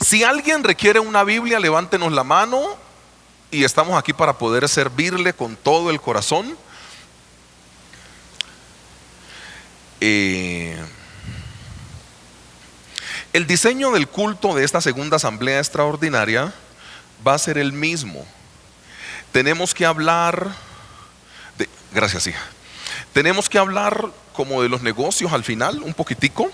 Si alguien requiere una Biblia, levántenos la mano y estamos aquí para poder servirle con todo el corazón. El diseño del culto de esta segunda asamblea extraordinaria va a ser el mismo. Tenemos que hablar de, gracias hija, tenemos que hablar como de los negocios al final, un poquitico,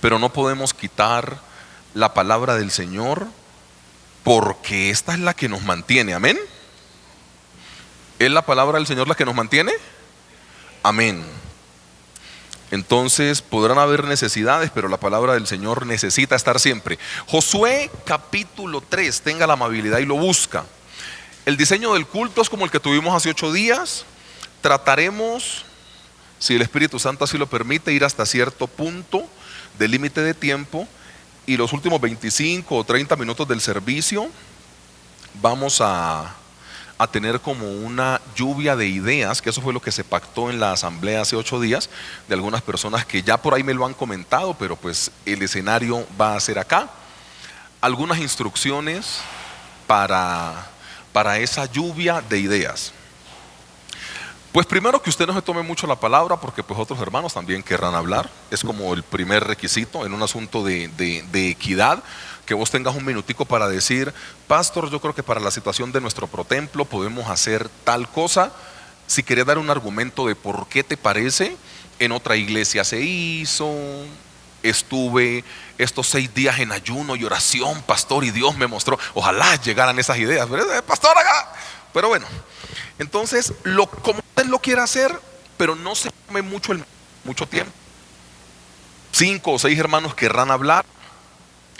pero no podemos quitar la palabra del Señor, porque esta es la que nos mantiene. Amén. ¿Es la palabra del Señor la que nos mantiene? Amén. Entonces podrán haber necesidades, pero la palabra del Señor necesita estar siempre. Josué capítulo 3, tenga la amabilidad y lo busca. El diseño del culto es como el que tuvimos hace 8 días. Trataremos, si el Espíritu Santo así lo permite, ir hasta cierto punto de límite de tiempo, y los últimos 25 o 30 minutos del servicio vamos a tener como una lluvia de ideas, que eso fue lo que se pactó en la asamblea hace 8 días, de algunas personas que ya por ahí me lo han comentado, pero pues el escenario va a ser acá. Algunas instrucciones para esa lluvia de ideas. Pues primero, que usted no se tome mucho la palabra, porque pues otros hermanos también querrán hablar. Es como el primer requisito en un asunto de equidad, que vos tengas un minutico para decir: pastor, yo creo que para la situación de nuestro protemplo podemos hacer tal cosa. Si querés dar un argumento de por qué te parece, en otra iglesia se hizo, estuve estos 6 días en ayuno y oración, pastor, y Dios me mostró. Ojalá llegaran esas ideas, pastor, haga. Pero bueno, entonces, como usted lo quiera hacer, pero no se tome mucho tiempo. 5 o 6 hermanos querrán hablar.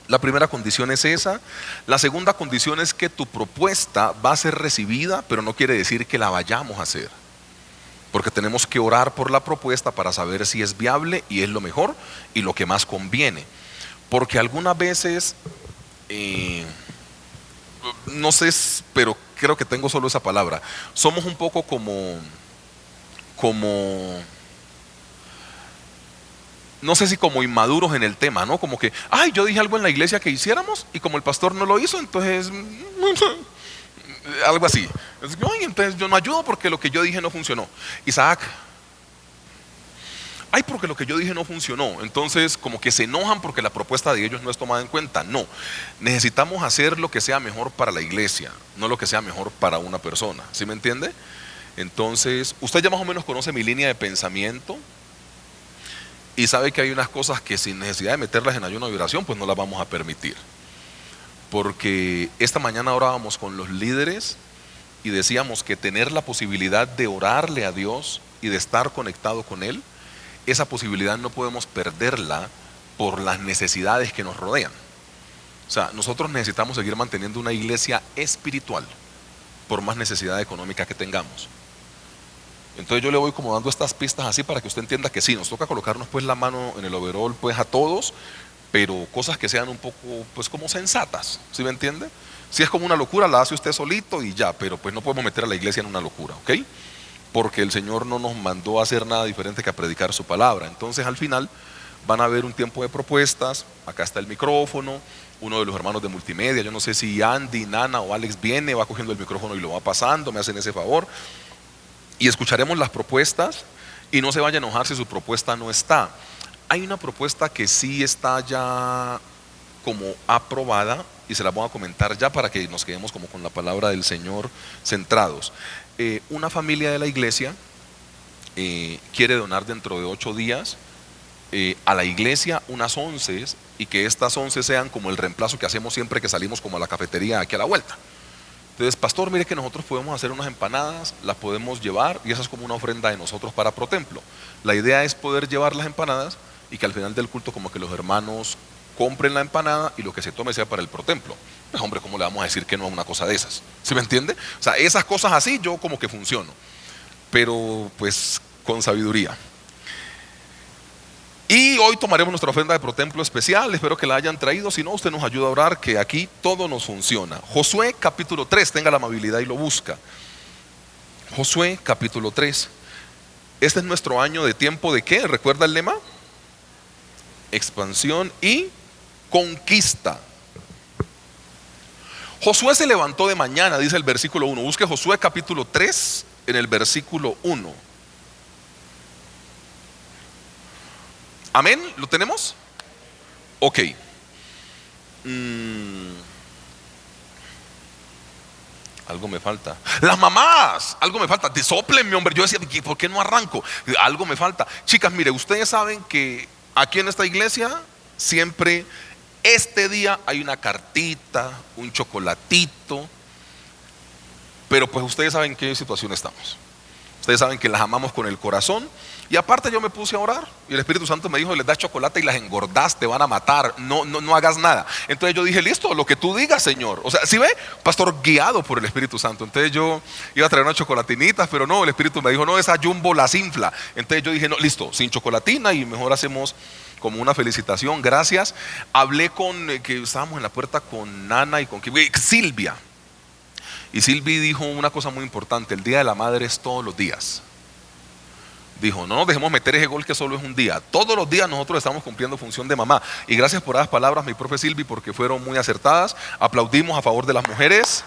La primera condición es esa. La segunda condición es que tu propuesta va a ser recibida, pero no quiere decir que la vayamos a hacer, porque tenemos que orar por la propuesta para saber si es viable y es lo mejor y lo que más conviene. Porque algunas veces, no sé, pero creo que tengo solo esa palabra, somos un poco como no sé si como inmaduros en el tema, ¿no? Como que, ay, yo dije algo en la iglesia que hiciéramos, y como el pastor no lo hizo, entonces algo así. Ay, entonces yo no ayudo porque lo que yo dije no funcionó. Isaac, ay, porque lo que yo dije no funcionó. Entonces como que se enojan porque la propuesta de ellos no es tomada en cuenta. No, necesitamos hacer lo que sea mejor para la iglesia, no lo que sea mejor para una persona. ¿Sí me entiende? Entonces, usted ya más o menos conoce mi línea de pensamiento y sabe que hay unas cosas que sin necesidad de meterlas en ayuno y oración, pues no las vamos a permitir. Porque esta mañana orábamos con los líderes y decíamos que tener la posibilidad de orarle a Dios y de estar conectado con Él, esa posibilidad no podemos perderla por las necesidades que nos rodean. O sea, nosotros necesitamos seguir manteniendo una iglesia espiritual, por más necesidad económica que tengamos. Entonces yo le voy como dando estas pistas así para que usted entienda que sí, nos toca colocarnos pues la mano en el overall pues a todos, pero cosas que sean un poco pues como sensatas. ¿Sí me entiende? Si es como una locura, la hace usted solito y ya, pero pues no podemos meter a la iglesia en una locura, ¿ok? Porque el Señor no nos mandó a hacer nada diferente que a predicar su palabra. Entonces al final van a haber un tiempo de propuestas. Acá está el micrófono, uno de los hermanos de multimedia, yo no sé si Andy, Nana o Alex viene, va cogiendo el micrófono y lo va pasando, me hacen ese favor, y escucharemos las propuestas. Y no se vaya a enojar si su propuesta no está. Hay una propuesta que sí está ya como aprobada, y se la voy a comentar ya para que nos quedemos como con la palabra del Señor centrados. Una familia de la iglesia quiere donar dentro de 8 días a la iglesia unas onces, y que estas onces sean como el reemplazo que hacemos siempre que salimos como a la cafetería aquí a la vuelta. Entonces, pastor, mire que nosotros podemos hacer unas empanadas, las podemos llevar, y esa es como una ofrenda de nosotros para Protemplo. La idea es poder llevar las empanadas y que al final del culto como que los hermanos compren la empanada y lo que se tome sea para el Protemplo. Pues hombre, ¿cómo le vamos a decir que no a una cosa de esas? ¿Sí me entiende? O sea, esas cosas así yo como que funciono, pero pues con sabiduría. Y hoy tomaremos nuestra ofrenda de Protemplo especial. Espero que la hayan traído. Si no, usted nos ayuda a orar, que aquí todo nos funciona. Josué capítulo 3, tenga la amabilidad y lo busca. Josué capítulo 3. Este es nuestro año de tiempo de ¿qué? ¿Recuerda el lema? Expansión y conquista. Josué se levantó de mañana, dice el versículo 1. Busque Josué capítulo 3 en el versículo 1. Amén, ¿lo tenemos? Ok. Algo me falta. Las mamás, algo me falta. Sóplenme, hombre. Yo decía, ¿por qué no arranco? Algo me falta. Chicas, mire, ustedes saben que aquí en esta iglesia siempre este día hay una cartita, un chocolatito. Pero pues ustedes saben en qué situación estamos. Ustedes saben que las amamos con el corazón. Y aparte yo me puse a orar y el Espíritu Santo me dijo: les das chocolate y las engordás, te van a matar, no hagas nada. Entonces yo dije: listo, lo que tú digas, Señor. O sea, ¿sí ve? Pastor, guiado por el Espíritu Santo. Entonces yo iba a traer unas chocolatinitas, pero no, el Espíritu me dijo: no, esa Jumbo las infla. Entonces yo dije: no, listo, sin chocolatina, y mejor hacemos como una felicitación, gracias. Hablé con, que estábamos en la puerta con Nana y con Silvia. Y Silvia dijo una cosa muy importante: el Día de la Madre es todos los días. Dijo: no nos dejemos meter ese gol que solo es un día. Todos los días nosotros estamos cumpliendo función de mamá. Y gracias por esas palabras, mi profe Silvi, porque fueron muy acertadas. Aplaudimos a favor de las mujeres.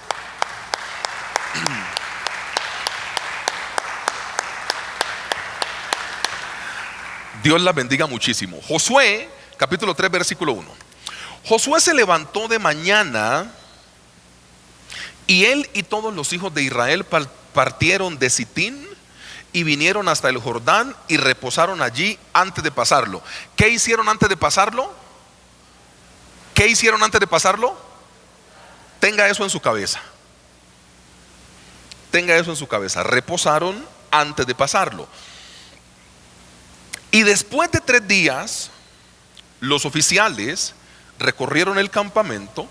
Dios las bendiga muchísimo. Josué, capítulo 3, versículo 1. Josué se levantó de mañana, y él y todos los hijos de Israel partieron de Sitín y vinieron hasta el Jordán y reposaron allí antes de pasarlo. ¿Qué hicieron antes de pasarlo? ¿Qué hicieron antes de pasarlo? Tenga eso en su cabeza. Tenga eso en su cabeza. Reposaron antes de pasarlo. Y después de 3 días, los oficiales recorrieron el campamento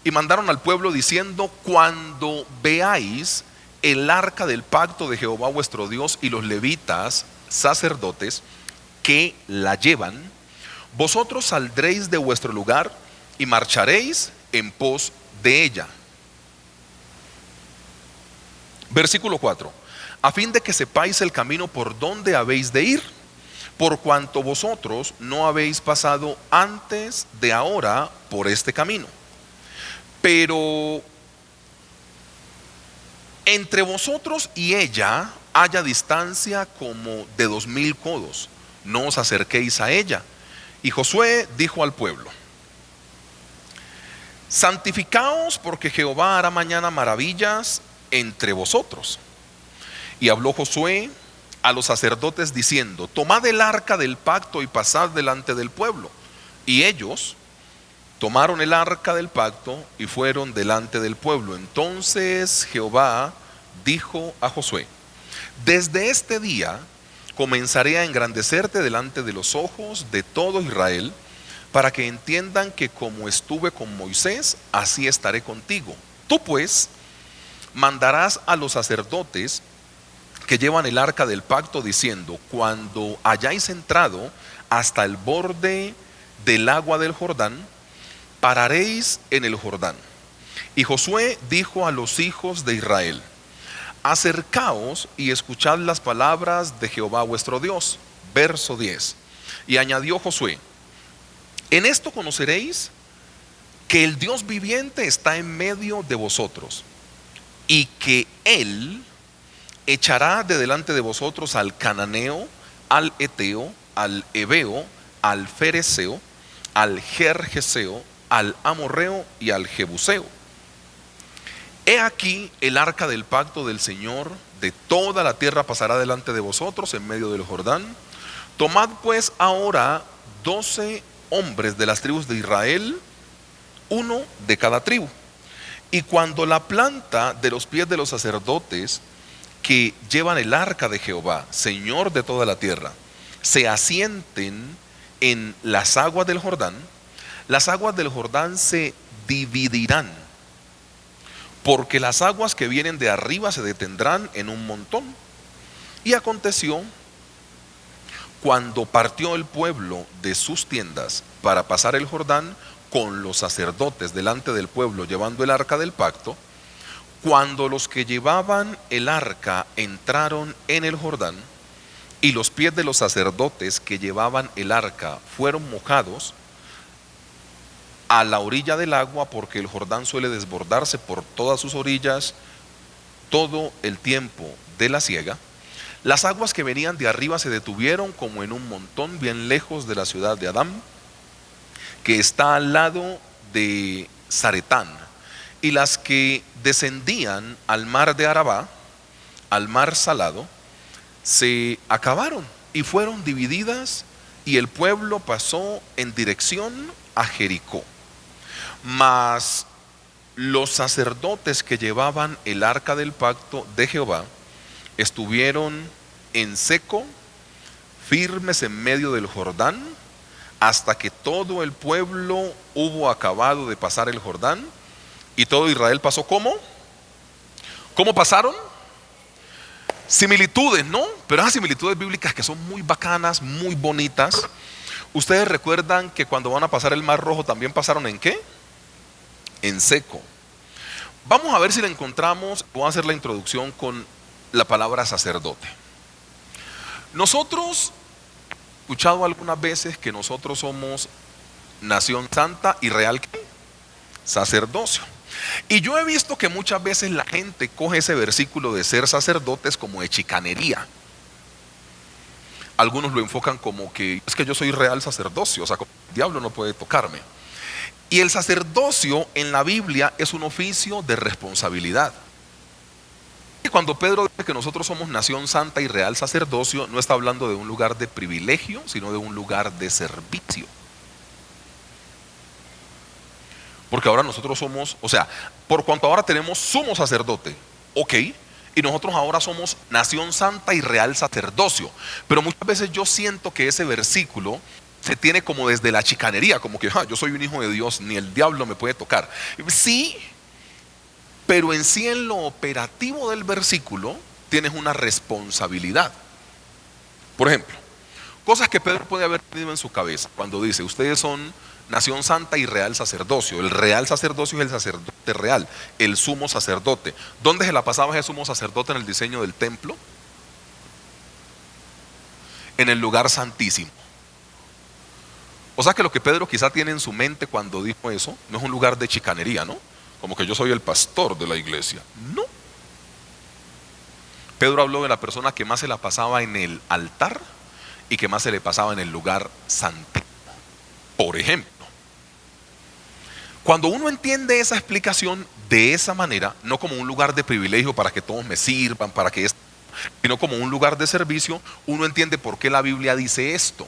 y mandaron al pueblo diciendo: cuando veáis el arca del pacto de Jehová vuestro Dios y los levitas sacerdotes que la llevan, vosotros saldréis de vuestro lugar y marcharéis en pos de ella. Versículo 4. A fin de que sepáis el camino por donde habéis de ir, por cuanto vosotros no habéis pasado antes de ahora por este camino. Pero entre vosotros y ella haya distancia como de 2000 codos, no os acerquéis a ella. Y Josué dijo al pueblo: santificaos, porque Jehová hará mañana maravillas entre vosotros. Y habló Josué a los sacerdotes diciendo: tomad el arca del pacto y pasad delante del pueblo. Y ellos tomaron el arca del pacto y fueron delante del pueblo. Entonces Jehová dijo a Josué: desde este día comenzaré a engrandecerte delante de los ojos de todo Israel, para que entiendan que como estuve con Moisés, así estaré contigo. Tú pues mandarás a los sacerdotes que llevan el arca del pacto diciendo: cuando hayáis entrado hasta el borde del agua del Jordán, pararéis en el Jordán. Y Josué dijo a los hijos de Israel: acercaos y escuchad las palabras de Jehová vuestro Dios. Verso 10. Y añadió Josué: en esto conoceréis que el Dios viviente está en medio de vosotros, y que Él echará de delante de vosotros al cananeo, al eteo, al heveo, al fereceo, al gergeseo, al amorreo y al jebuseo. He aquí el arca del pacto del Señor de toda la tierra pasará delante de vosotros en medio del Jordán. Tomad pues ahora 12 hombres de las tribus de Israel, uno de cada tribu. Y cuando la planta de los pies de los sacerdotes que llevan el arca de Jehová, Señor de toda la tierra, se asienten en las aguas del Jordán, las aguas del Jordán se dividirán, porque las aguas que vienen de arriba se detendrán en un montón. Y aconteció, cuando partió el pueblo de sus tiendas para pasar el Jordán con los sacerdotes delante del pueblo llevando el arca del pacto, cuando los que llevaban el arca entraron en el Jordán y los pies de los sacerdotes que llevaban el arca fueron mojados, a la orilla del agua, porque el Jordán suele desbordarse por todas sus orillas todo el tiempo de la siega. Las aguas que venían de arriba se detuvieron como en un montón bien lejos de la ciudad de Adán, que está al lado de Zaretán, y las que descendían al mar de Arabá, al mar salado, se acabaron y fueron divididas, y el pueblo pasó en dirección a Jericó. Mas los sacerdotes que llevaban el arca del pacto de Jehová estuvieron en seco, firmes en medio del Jordán, hasta que todo el pueblo hubo acabado de pasar el Jordán. Y todo Israel pasó ¿cómo? ¿Cómo pasaron? Similitudes, ¿no? Pero esas similitudes bíblicas que son muy bacanas, muy bonitas. Ustedes recuerdan que cuando van a pasar el Mar Rojo también pasaron ¿en qué? En seco. Vamos a ver si la encontramos. Voy a hacer la introducción con la palabra sacerdote. Nosotros, he escuchado algunas veces que nosotros somos nación santa y real ¿qué? Sacerdocio. Y yo he visto que muchas veces la gente coge ese versículo de ser sacerdotes como de chicanería. Algunos lo enfocan como que es que yo soy real sacerdocio, o sea, como el diablo no puede tocarme. Y el sacerdocio en la Biblia es un oficio de responsabilidad. Y cuando Pedro dice que nosotros somos nación santa y real sacerdocio, no está hablando de un lugar de privilegio, sino de un lugar de servicio. Porque ahora nosotros somos, o sea, por cuanto ahora tenemos sumo sacerdote, ok, y nosotros ahora somos nación santa y real sacerdocio. Pero muchas veces yo siento que ese versículo se tiene como desde la chicanería, como que yo soy un hijo de Dios, ni el diablo me puede tocar. Sí, pero en sí en lo operativo del versículo tienes una responsabilidad. Por ejemplo, cosas que Pedro puede haber tenido en su cabeza cuando dice, ustedes son nación santa y real sacerdocio. El real sacerdocio es el sacerdote real, el sumo sacerdote. ¿Dónde se la pasaba ese sumo sacerdote en el diseño del templo? En el lugar santísimo. O sea que lo que Pedro quizá tiene en su mente cuando dijo eso, no es un lugar de chicanería, ¿no? Como que yo soy el pastor de la iglesia. No. Pedro habló de la persona que más se la pasaba en el altar y que más se le pasaba en el lugar santísimo. Por ejemplo, cuando uno entiende esa explicación de esa manera, no como un lugar de privilegio para que todos me sirvan, para que sino como un lugar de servicio, uno entiende por qué la Biblia dice esto.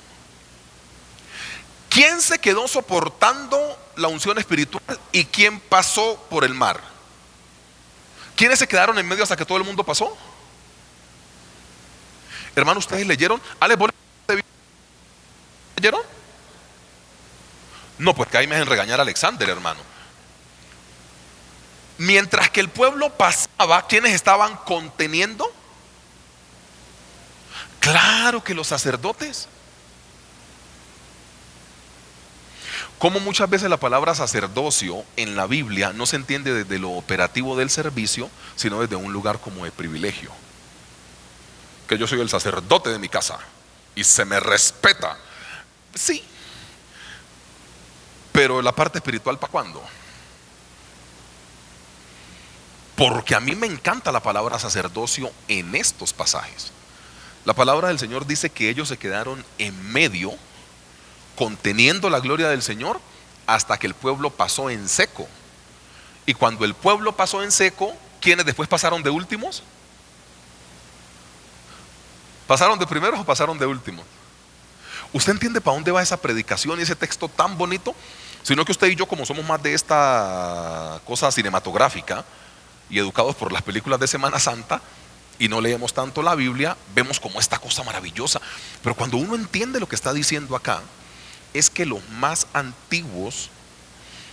¿Quién se quedó soportando la unción espiritual y quién pasó por el mar? ¿Quiénes se quedaron en medio hasta que todo el mundo pasó? Hermano, ¿ustedes leyeron? ¿Leyeron? No, pues que ahí me hacen regañar a Alexander, hermano. Mientras que el pueblo pasaba, ¿quiénes estaban conteniendo? Claro que los sacerdotes. Como muchas veces la palabra sacerdocio en la Biblia no se entiende desde lo operativo del servicio, sino desde un lugar como de privilegio. Que yo soy el sacerdote de mi casa y se me respeta. Sí. Pero la parte espiritual, ¿para cuándo? Porque a mí me encanta la palabra sacerdocio en estos pasajes. La palabra del Señor dice que ellos se quedaron en medio, conteniendo la gloria del Señor, hasta que el pueblo pasó en seco. Y cuando el pueblo pasó en seco, ¿quiénes después pasaron de últimos? ¿Pasaron de primeros o pasaron de últimos? ¿Usted entiende para dónde va esa predicación y ese texto tan bonito? Sino que usted y yo, como somos más de esta cosa cinematográfica y educados por las películas de Semana Santa y no leemos tanto la Biblia, vemos como esta cosa maravillosa. Pero cuando uno entiende lo que está diciendo acá, es que los más antiguos,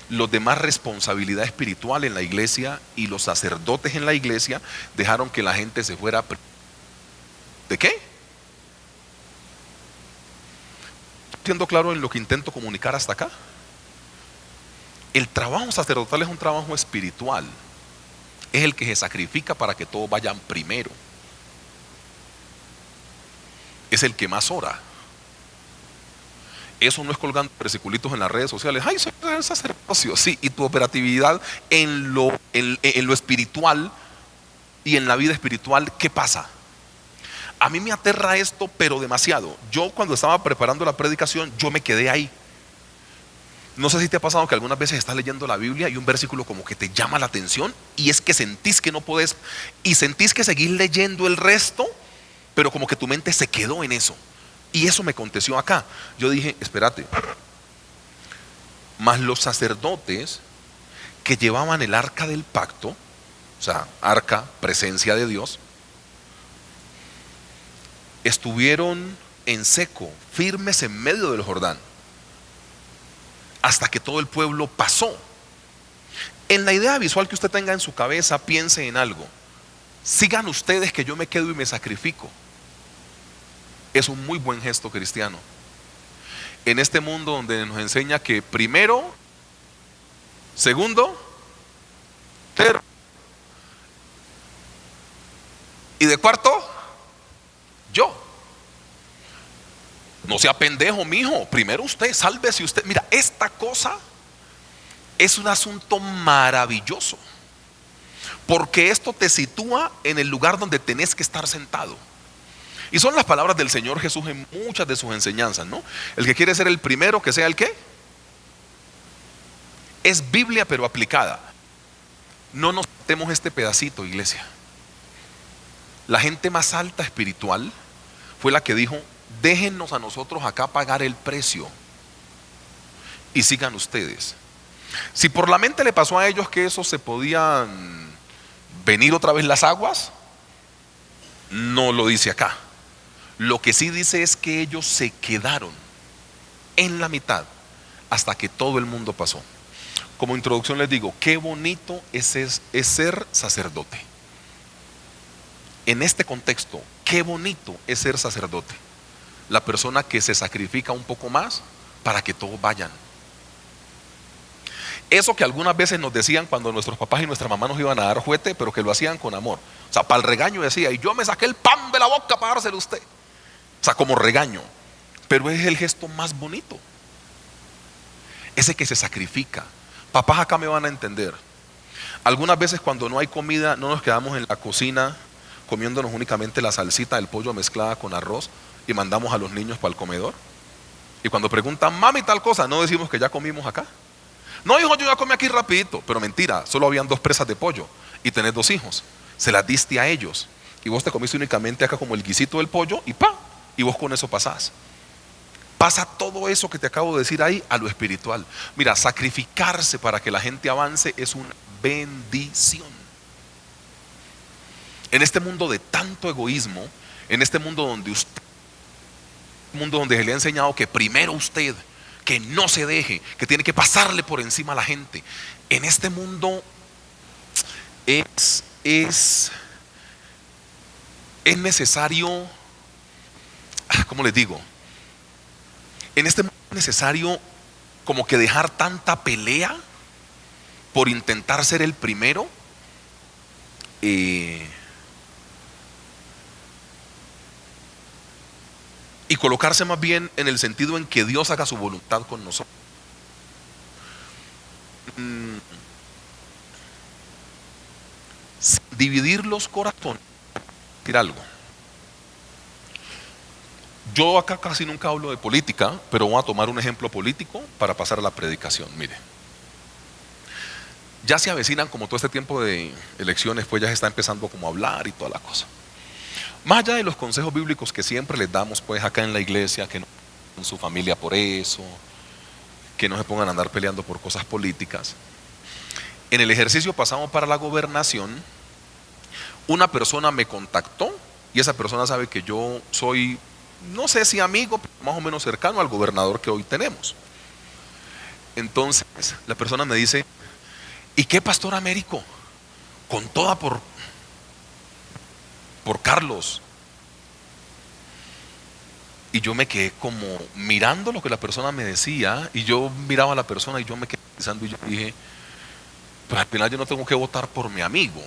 los de más responsabilidad espiritual en la iglesia y los sacerdotes en la iglesia dejaron que la gente se fuera. ¿De qué? ¿Siendo claro en lo que intento comunicar hasta acá? El trabajo sacerdotal es un trabajo espiritual. Es el que se sacrifica para que todos vayan primero. Es el que más ora. Eso no es colgando versiculitos en las redes sociales. Ay, soy el sacerdocio, sí, y tu operatividad en lo espiritual y en la vida espiritual, ¿qué pasa? A mí me aterra esto, pero demasiado. Yo cuando estaba preparando la predicación, yo me quedé ahí. No sé si te ha pasado que algunas veces estás leyendo la Biblia y un versículo como que te llama la atención y es que sentís que no podés y sentís que seguís leyendo el resto, pero como que tu mente se quedó en eso. Y eso me aconteció acá. Yo dije, espérate, más los sacerdotes que llevaban el arca del pacto, o sea, arca, presencia de Dios, estuvieron en seco, firmes en medio del Jordán, hasta que todo el pueblo pasó. En la idea visual que usted tenga en su cabeza, piense en algo. Sigan ustedes que yo me quedo y me sacrifico. Es un muy buen gesto cristiano. En este mundo donde nos enseña que primero, segundo, tercero y de cuarto, yo. No sea pendejo, mijo. Primero usted, sálvese usted. Mira, esta cosa es un asunto maravilloso, porque esto te sitúa en el lugar donde tenés que estar sentado. Y son las palabras del Señor Jesús en muchas de sus enseñanzas, ¿no? El que quiere ser el primero, que sea el qué. Es Biblia pero aplicada. No nos saltemos este pedacito, iglesia. La gente más alta espiritual fue la que dijo: déjennos a nosotros acá pagar el precio y sigan ustedes. Si por la mente le pasó a ellos que eso se podían venir otra vez las aguas, no lo dice acá. Lo que sí dice es que ellos se quedaron en la mitad hasta que todo el mundo pasó. Como introducción les digo, qué bonito es ser sacerdote. En este contexto, qué bonito es ser sacerdote. La persona que se sacrifica un poco más para que todos vayan. Eso que algunas veces nos decían cuando nuestros papás y nuestra mamá nos iban a dar juguete, pero que lo hacían con amor. O sea, para el regaño decía: y yo me saqué el pan de la boca para dárselo a usted. O sea, como regaño. Pero es el gesto más bonito, ese que se sacrifica. Papás acá me van a entender. Algunas veces cuando no hay comida, no nos quedamos en la cocina comiéndonos únicamente la salsita del pollo mezclada con arroz y mandamos a los niños para el comedor. Y cuando preguntan: mami, tal cosa, no decimos que ya comimos acá. No, hijo, yo ya comí aquí rapidito. Pero mentira, solo habían 2 presas de pollo y tenés 2 hijos. Se las diste a ellos y vos te comiste únicamente acá como el guisito del pollo y ¡pa! Y vos con eso pasás. Pasa todo eso que te acabo de decir ahí a lo espiritual. Mira, sacrificarse para que la gente avance es una bendición. En este mundo de tanto egoísmo, en este mundo donde se le ha enseñado que primero usted, que no se deje, que tiene que pasarle por encima a la gente. En este mundo es necesario, ¿cómo les digo? En este mundo es necesario como que dejar tanta pelea por intentar ser el primero. Y colocarse más bien en el sentido en que Dios haga su voluntad con nosotros. Dividir los corazones. Decir algo. Yo acá casi nunca hablo de política, pero voy a tomar un ejemplo político para pasar a la predicación. Mire, ya se avecinan, como todo este tiempo de elecciones, pues ya se está empezando como a hablar y toda la cosa. Más allá de los consejos bíblicos que siempre les damos pues acá en la iglesia, que no en su familia por eso, que no se pongan a andar peleando por cosas políticas. En el ejercicio pasado para la gobernación, una persona me contactó y esa persona sabe que yo soy, no sé si amigo, pero más o menos cercano al gobernador que hoy tenemos. Entonces la persona me dice: ¿y qué, pastor Américo? Con toda por Carlos. Y yo me quedé como mirando lo que la persona me decía, y yo miraba a la persona y yo me quedé pensando, y yo dije: pues al final yo no tengo que votar por mi amigo,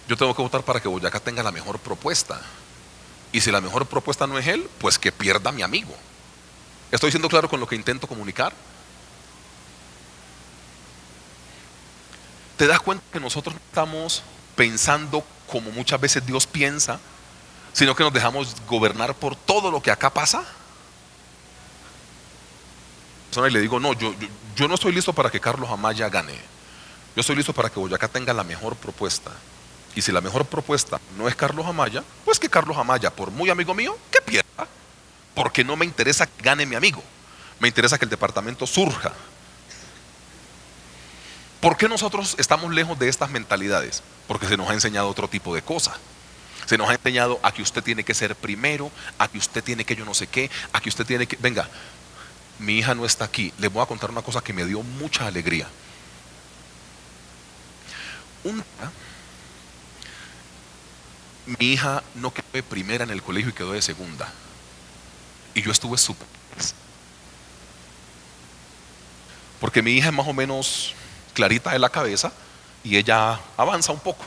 yo tengo que votar para que Boyacá tenga la mejor propuesta. Y si la mejor propuesta no es él, pues que pierda mi amigo. ¿Estoy siendo claro con lo que intento comunicar? ¿Te das cuenta que nosotros no estamos pensando como muchas veces Dios piensa, sino que nos dejamos gobernar por todo lo que acá pasa? Y le digo, no, yo no estoy listo para que Carlos Amaya gane. Yo estoy listo para que Boyacá tenga la mejor propuesta. Y si la mejor propuesta no es Carlos Amaya, pues que Carlos Amaya, por muy amigo mío, que pierda. Porque no me interesa que gane mi amigo. Me interesa que el departamento surja. ¿Por qué nosotros estamos lejos de estas mentalidades? Porque se nos ha enseñado otro tipo de cosas. Se nos ha enseñado a que usted tiene que ser primero, a que usted tiene que yo no sé qué, a que usted tiene que... Venga, mi hija no está aquí. Les voy a contar una cosa que me dio mucha alegría. Un día, mi hija no quedó de primera en el colegio y quedó de segunda. Y yo estuve súper feliz. Porque mi hija es más o menos clarita de la cabeza y ella avanza un poco.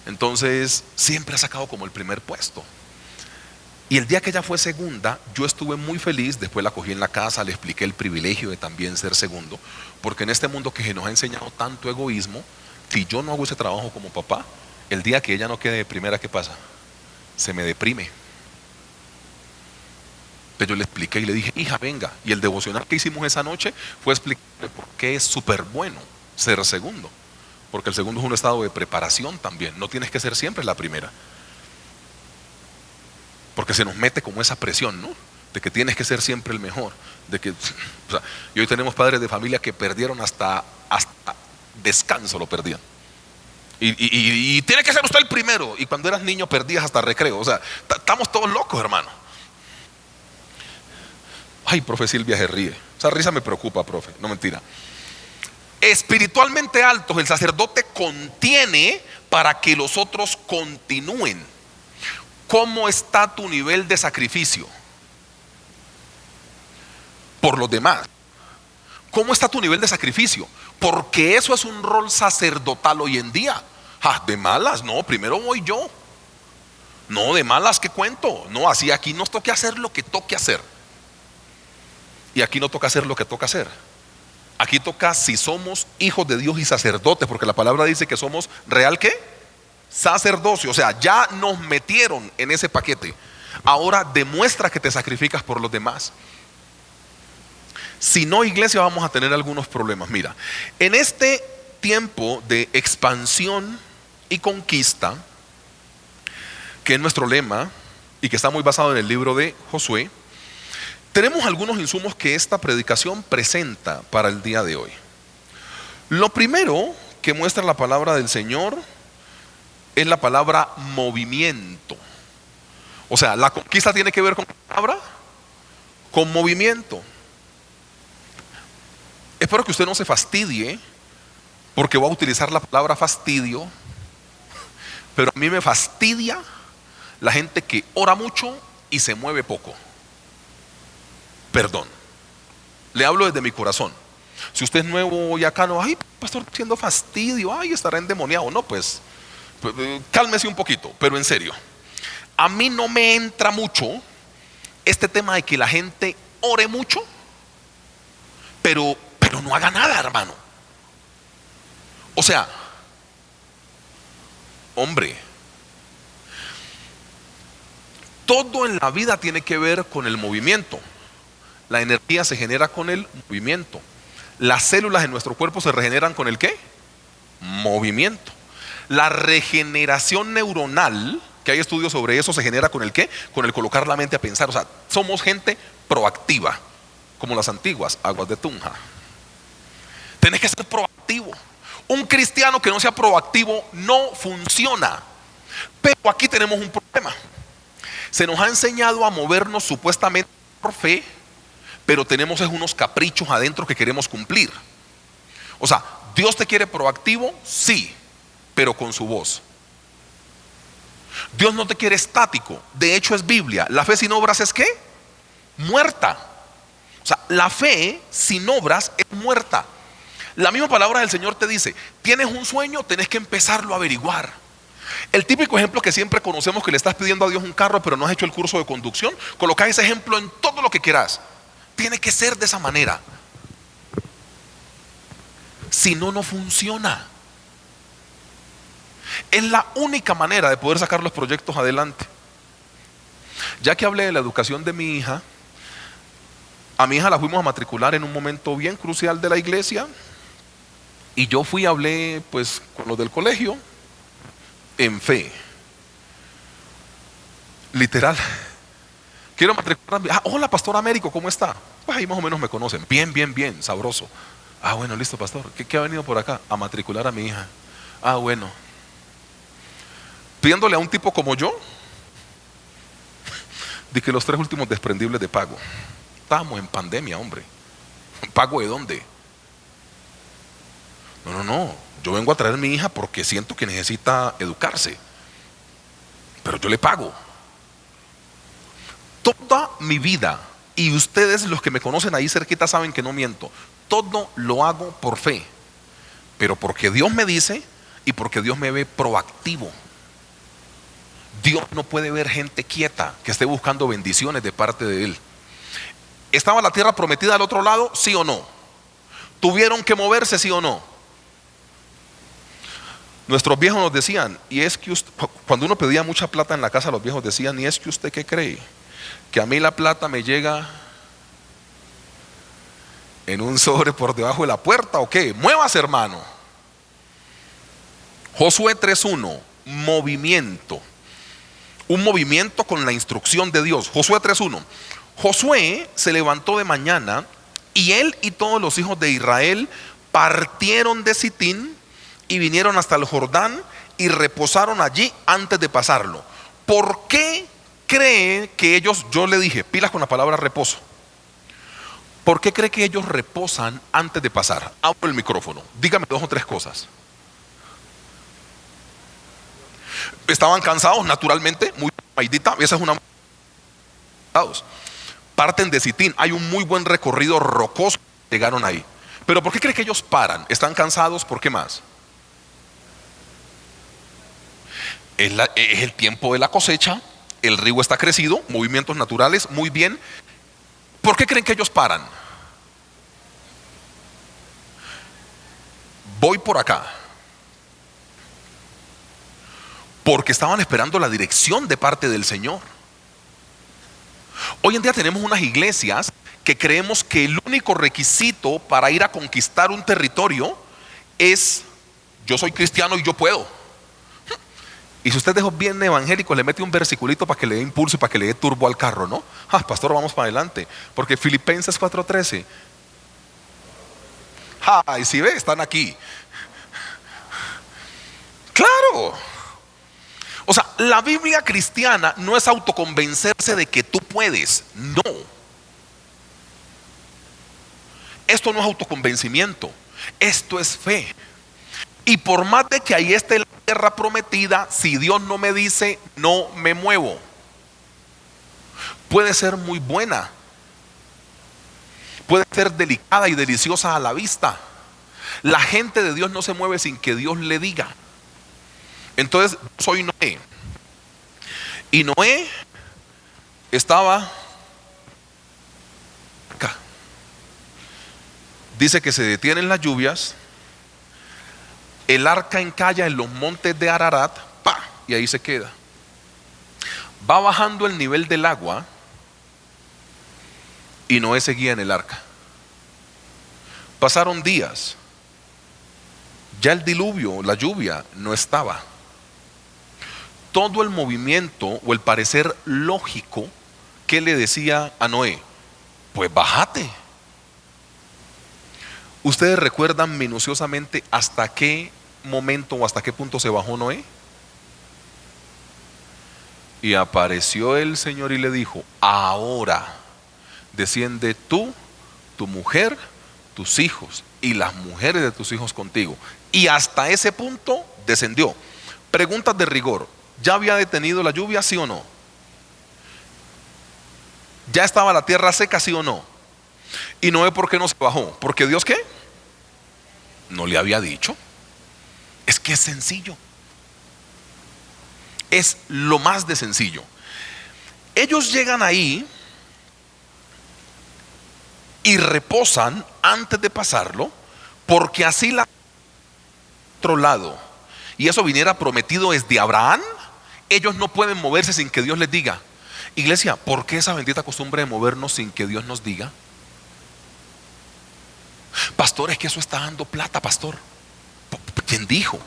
Entonces siempre ha sacado como el primer puesto. Y el día que ella fue segunda, yo estuve muy feliz. Después la cogí en la casa, le expliqué el privilegio de también ser segundo. Porque en este mundo que nos ha enseñado tanto egoísmo, si yo no hago ese trabajo como papá, el día que ella no quede de primera, ¿qué pasa? Se me deprime. Pero yo le expliqué y le dije, hija, venga. Y el devocional que hicimos esa noche fue explicarle por qué es súper bueno ser segundo. Porque el segundo es un estado de preparación también. No tienes que ser siempre la primera. Porque se nos mete como esa presión, ¿no? De que tienes que ser siempre el mejor. De que, o sea, y hoy tenemos padres de familia que perdieron hasta descanso, lo perdían. Y tiene que ser usted el primero. Y cuando eras niño perdías hasta recreo. O sea, estamos todos locos, hermano. Ay, profe Silvia se ríe. Esa risa me preocupa, profe. No, mentira. Espiritualmente altos, el sacerdote contiene para que los otros continúen. ¿Cómo está tu nivel de sacrificio por los demás? ¿Cómo está tu nivel de sacrificio? Porque eso es un rol sacerdotal hoy en día. De malas, no, primero voy yo. No, de malas, ¿qué cuento? No, así aquí nos toca hacer lo que toque hacer. Y aquí no toca hacer lo que toca hacer. Aquí toca si somos hijos de Dios y sacerdotes, porque la palabra dice que somos real, ¿qué? Sacerdocio. O sea, ya nos metieron en ese paquete. Ahora demuestra que te sacrificas por los demás. Si no, iglesia, vamos a tener algunos problemas. Mira, en este tiempo de expansión y conquista, que es nuestro lema y que está muy basado en el libro de Josué, tenemos algunos insumos que esta predicación presenta para el día de hoy. Lo primero que muestra la palabra del Señor es la palabra movimiento. O sea, la conquista tiene que ver con palabra, con movimiento. Espero que usted no se fastidie, porque voy a utilizar la palabra fastidio, pero a mí me fastidia la gente que ora mucho y se mueve poco. Perdón, le hablo desde mi corazón. Si usted es nuevo y acá no, ay, pastor, siendo fastidio, ay, estará endemoniado. No, pues cálmese un poquito, pero en serio, a mí no me entra mucho este tema de que la gente ore mucho, pero no haga nada, hermano. O sea, hombre, todo en la vida tiene que ver con el movimiento. La energía se genera con el movimiento. Las células en nuestro cuerpo se regeneran con el ¿qué? Movimiento. La regeneración neuronal, que hay estudios sobre eso, se genera con el ¿qué? Con el colocar la mente a pensar. O sea, somos gente proactiva, como las antiguas aguas de Tunja. Tenés que ser proactivo. Un cristiano que no sea proactivo no funciona. Pero aquí tenemos un problema. Se nos ha enseñado a movernos supuestamente por fe, pero tenemos unos caprichos adentro que queremos cumplir. O sea, ¿Dios te quiere proactivo? Sí, pero con su voz. Dios no te quiere estático. De hecho es Biblia. La fe sin obras es ¿qué? Muerta. O sea, la fe sin obras es muerta. La misma palabra del Señor te dice, tienes un sueño, tenés que empezarlo a averiguar. El típico ejemplo que siempre conocemos, que le estás pidiendo a Dios un carro pero no has hecho el curso de conducción. Coloca ese ejemplo en todo lo que quieras. Tiene que ser de esa manera. Si no, no funciona. Es la única manera de poder sacar los proyectos adelante. Ya que hablé de la educación de mi hija, a mi hija la fuimos a matricular en un momento bien crucial de la iglesia. Y yo fui y hablé pues con los del colegio en fe. Literal. Quiero matricular. Hola, Pastor Américo, ¿cómo está? Pues ahí más o menos me conocen. Bien, bien, bien, sabroso. Bueno, listo, pastor. ¿Qué ha venido por acá? A matricular a mi hija. Bueno. Pidiéndole a un tipo como yo, de que los 3 últimos desprendibles de pago. Estábamos en pandemia, hombre. ¿Pago de dónde? No. Yo vengo a traer a mi hija porque siento que necesita educarse. Pero yo le pago. Toda mi vida, y ustedes los que me conocen ahí cerquita saben que no miento, todo lo hago por fe, pero porque Dios me dice y porque Dios me ve proactivo. Dios no puede ver gente quieta que esté buscando bendiciones de parte de Él. ¿Estaba la tierra prometida al otro lado? ¿Sí o no? ¿Tuvieron que moverse? ¿Sí o no? Nuestros viejos nos decían, y es que usted, cuando uno pedía mucha plata en la casa, los viejos decían, ¿y es que usted qué cree? ¿Que a mí la plata me llega en un sobre por debajo de la puerta o qué? Muévase, hermano. Josué 3:1, movimiento. Un movimiento con la instrucción de Dios. Josué 3:1. Josué se levantó de mañana y él y todos los hijos de Israel partieron de Sitín y vinieron hasta el Jordán y reposaron allí antes de pasarlo. ¿Por qué cree que ellos, yo le dije, pilas con la palabra reposo? ¿Por qué cree que ellos reposan antes de pasar? Abro el micrófono, dígame 2 o 3 cosas. Estaban cansados naturalmente, muy maidita, esa es una. Parten de Sitín, hay un muy buen recorrido rocoso, llegaron ahí. Pero ¿por qué cree que ellos paran? ¿Están cansados? ¿Por qué más? Es el tiempo de la cosecha, el río está crecido, movimientos naturales, muy bien. ¿Por qué creen que ellos paran? Voy por acá. Porque estaban esperando la dirección de parte del Señor. Hoy en día tenemos unas iglesias que creemos que el único requisito para ir a conquistar un territorio es: yo soy cristiano y yo puedo. Y si usted es bien evangélico, le mete un versiculito para que le dé impulso y para que le dé turbo al carro, ¿no? Pastor, vamos para adelante. Porque Filipenses 4:13. Y si ve, están aquí. Claro. O sea, la Biblia cristiana no es autoconvencerse de que tú puedes. No. Esto no es autoconvencimiento. Esto es fe. Y por más de que ahí esté la tierra prometida, si Dios no me dice, no me muevo. Puede ser muy buena, puede ser delicada y deliciosa a la vista. La gente de Dios no se mueve sin que Dios le diga. Entonces, soy Noé. Y Noé estaba acá. Dice que se detienen las lluvias. El arca encalla en los montes de Ararat, y ahí se queda. Va bajando el nivel del agua y Noé seguía en el arca. Pasaron días. Ya el diluvio, la lluvia, no estaba. Todo el movimiento o el parecer lógico que le decía a Noé: pues bájate. ¿Ustedes recuerdan minuciosamente hasta qué momento o hasta qué punto se bajó Noé? Y apareció el Señor y le dijo: ahora desciende tú, tu mujer, tus hijos y las mujeres de tus hijos contigo. Y hasta ese punto descendió. Preguntas de rigor: ¿ya había detenido la lluvia, sí o no? ¿Ya estaba la tierra seca, sí o no? ¿Y Noé por qué no se bajó? ¿Porque Dios qué? No le había dicho. Es que es sencillo. Es lo más de sencillo. Ellos llegan ahí y reposan antes de pasarlo Porque así la otro lado, y eso viniera prometido desde Abraham, ellos no pueden moverse sin que Dios les diga. Iglesia, ¿por qué esa bendita costumbre de movernos sin que Dios nos diga? Pastor, es que eso está dando plata, pastor. ¿Quién dijo?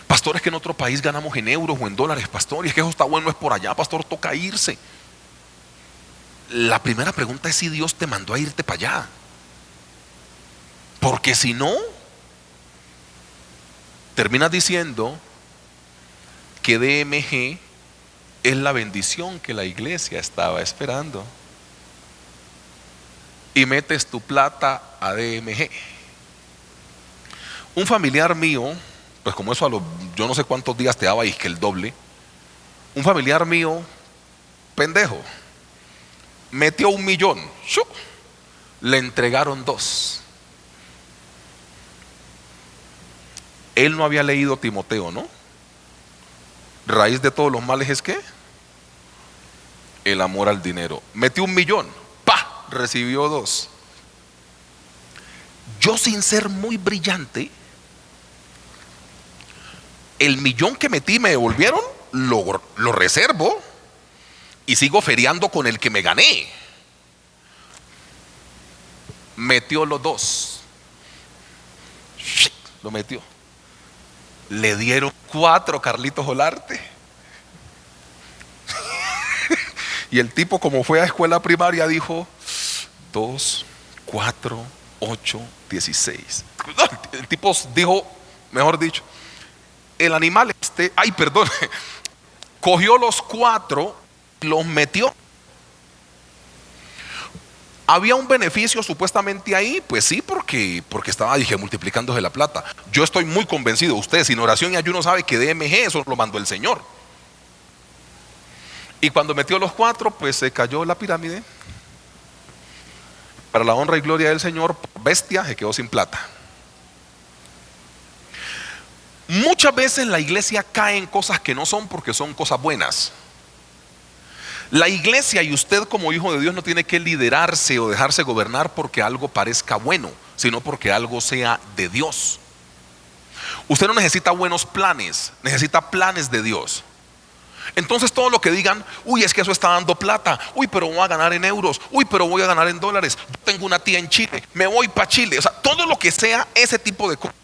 Pastor, es que en otro país ganamos en euros o en dólares, pastor, y es que eso está bueno, es por allá, pastor, toca irse. La primera pregunta es si Dios te mandó a irte para allá. Porque si no, terminas diciendo que DMG es la bendición que la iglesia estaba esperando. Y metes tu plata a DMG. Un familiar mío, pues como eso yo no sé cuántos días te daba y que el doble. Un familiar mío, pendejo, metió 1 millón. ¡Shu! Le entregaron 2. Él no había leído Timoteo, ¿no? Raíz de todos los males es ¿qué? El amor al dinero. Metió 1 millón, ¡pa! Recibió 2. Yo, sin ser muy brillante, el 1 millón que metí me devolvieron, lo reservo y sigo feriando con el que me gané. Metió los 2. Lo metió. Le dieron 4, Carlitos Olarte. Y el tipo, como fue a escuela primaria, dijo 2, 4, 8, 16. El tipo dijo, mejor dicho, el animal cogió los 4, los metió. ¿Había un beneficio supuestamente ahí? Pues sí, porque estaba, dije, multiplicándose la plata. Yo estoy muy convencido, usted sin oración y ayuno sabe que DMG eso lo mandó el Señor. Y cuando metió los 4, pues se cayó la pirámide. Para la honra y gloria del Señor, bestia, se quedó sin plata. Muchas veces la iglesia cae en cosas que no son porque son cosas buenas. La iglesia y usted como hijo de Dios no tiene que liderarse o dejarse gobernar porque algo parezca bueno, sino porque algo sea de Dios. Usted no necesita buenos planes, necesita planes de Dios. Entonces todo lo que digan, uy, es que eso está dando plata, uy, pero voy a ganar en euros, uy, pero voy a ganar en dólares, yo tengo una tía en Chile, me voy para Chile, o sea, todo lo que sea ese tipo de cosas,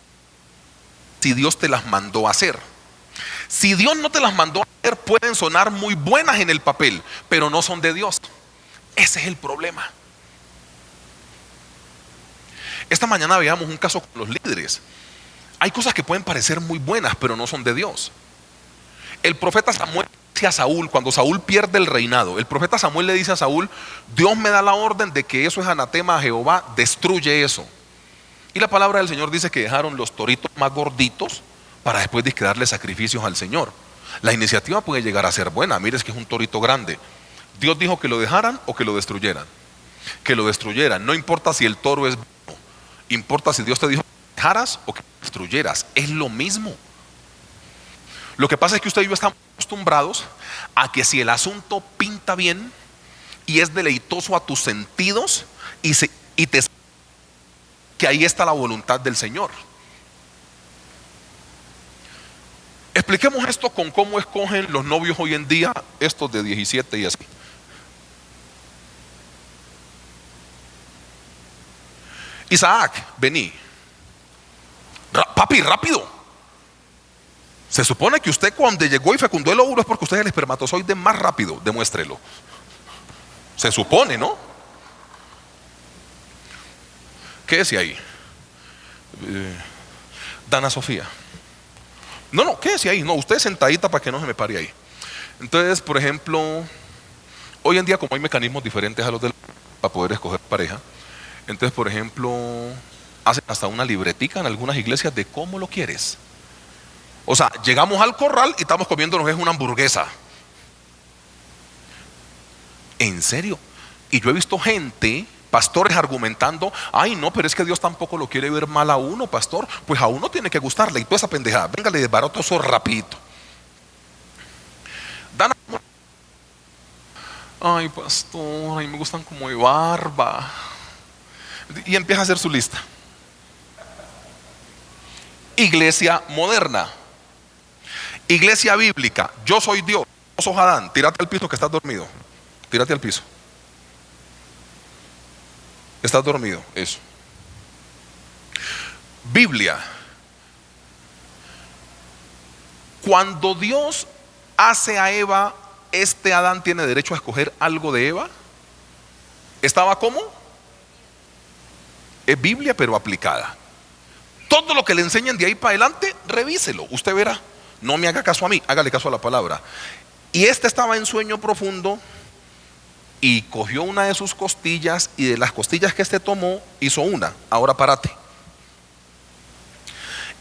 si Dios te las mandó a hacer. Si Dios no te las mandó a hacer, pueden sonar muy buenas en el papel, pero no son de Dios. Ese es el problema. Esta mañana veamos un caso con los líderes. Hay cosas que pueden parecer muy buenas, pero no son de Dios. El profeta Samuel dice a Saúl, cuando Saúl pierde el reinado, el profeta Samuel le dice a Saúl, Dios me da la orden de que eso es anatema a Jehová, destruye eso. Y la palabra del Señor dice que dejaron los toritos más gorditos para después de darle sacrificios al Señor. La iniciativa puede llegar a ser buena. Mire, es que es un torito grande. Dios dijo que lo dejaran o que lo destruyeran. Que lo destruyeran. No importa si el toro es bueno, importa si Dios te dijo que lo dejaras o que lo destruyeras. Es lo mismo. Lo que pasa es que usted y yo estamos acostumbrados a que si el asunto pinta bien y es deleitoso a tus sentidos y te que ahí está la voluntad del Señor. Expliquemos esto con cómo escogen los novios hoy en día, estos de 17 y así. Isaac, vení. Papi, rápido. Se supone que usted cuando llegó y fecundó el óvulo es porque usted es el espermatozoide más rápido, demuéstrelo. Se supone, ¿no? ¿Qué decía ahí? Dana Sofía. No, ¿qué decía ahí? No, usted sentadita para que no se me pare ahí. Entonces, por ejemplo, hoy en día como hay mecanismos diferentes a los para poder escoger pareja, entonces, por ejemplo, hacen hasta una libretica en algunas iglesias de cómo lo quieres. O sea, llegamos al corral y estamos comiéndonos una hamburguesa. ¿En serio? Y yo he visto gente, pastores argumentando, ay no, pero es que Dios tampoco lo quiere ver mal a uno, pastor. Pues a uno tiene que gustarle y toda esa pendejada. Venga, le desbarato eso rapidito. Ay pastor, a mí me gustan como de barba. Y empieza a hacer su lista. Iglesia moderna, iglesia bíblica, yo soy Dios, vos sos Adán, tírate al piso que estás dormido. Tírate al piso. Estás dormido, eso. Biblia. Cuando Dios hace a Eva, ¿este Adán tiene derecho a escoger algo de Eva? ¿Estaba cómo? Es Biblia pero aplicada. Todo lo que le enseñan de ahí para adelante, revíselo, usted verá. No me haga caso a mí, hágale caso a la palabra. Y este estaba en sueño profundo y cogió una de sus costillas, y de las costillas que este tomó, hizo una. Ahora párate.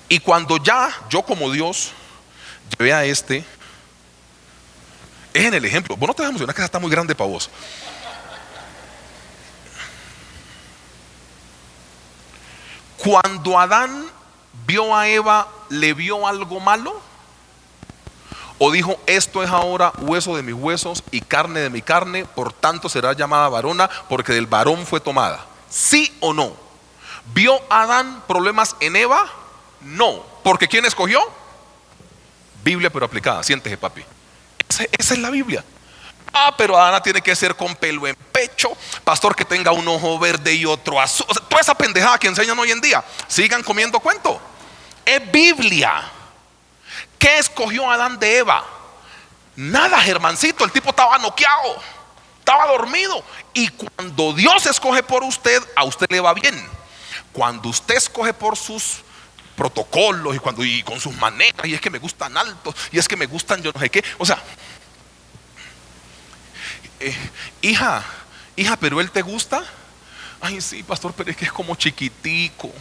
Y cuando ya yo como Dios llevé a este, es en el ejemplo, vos no te vas a emocionar que esa está muy grande para vos. Cuando Adán vio a Eva, ¿le vio algo malo? ¿O dijo, esto es ahora hueso de mis huesos y carne de mi carne, por tanto será llamada varona, porque del varón fue tomada? ¿Sí o no? ¿Vio Adán problemas en Eva? No. ¿Porque quién escogió? Biblia pero aplicada. Siéntese, papi. Esa es la Biblia. Pero Adán tiene que ser con pelo en pecho, pastor, que tenga un ojo verde y otro azul. O sea, toda esa pendejada que enseñan hoy en día. Sigan comiendo cuento. Es Biblia. ¿Qué escogió Adán de Eva? Nada, Germancito. El tipo estaba noqueado, estaba dormido. Y cuando Dios escoge por usted, a usted le va bien. Cuando usted escoge por sus protocolos y con sus maneras, y es que me gustan altos, y es que me gustan yo no sé qué, o sea, hija, pero él te gusta. Ay, sí, pastor, pero es que es como chiquitico.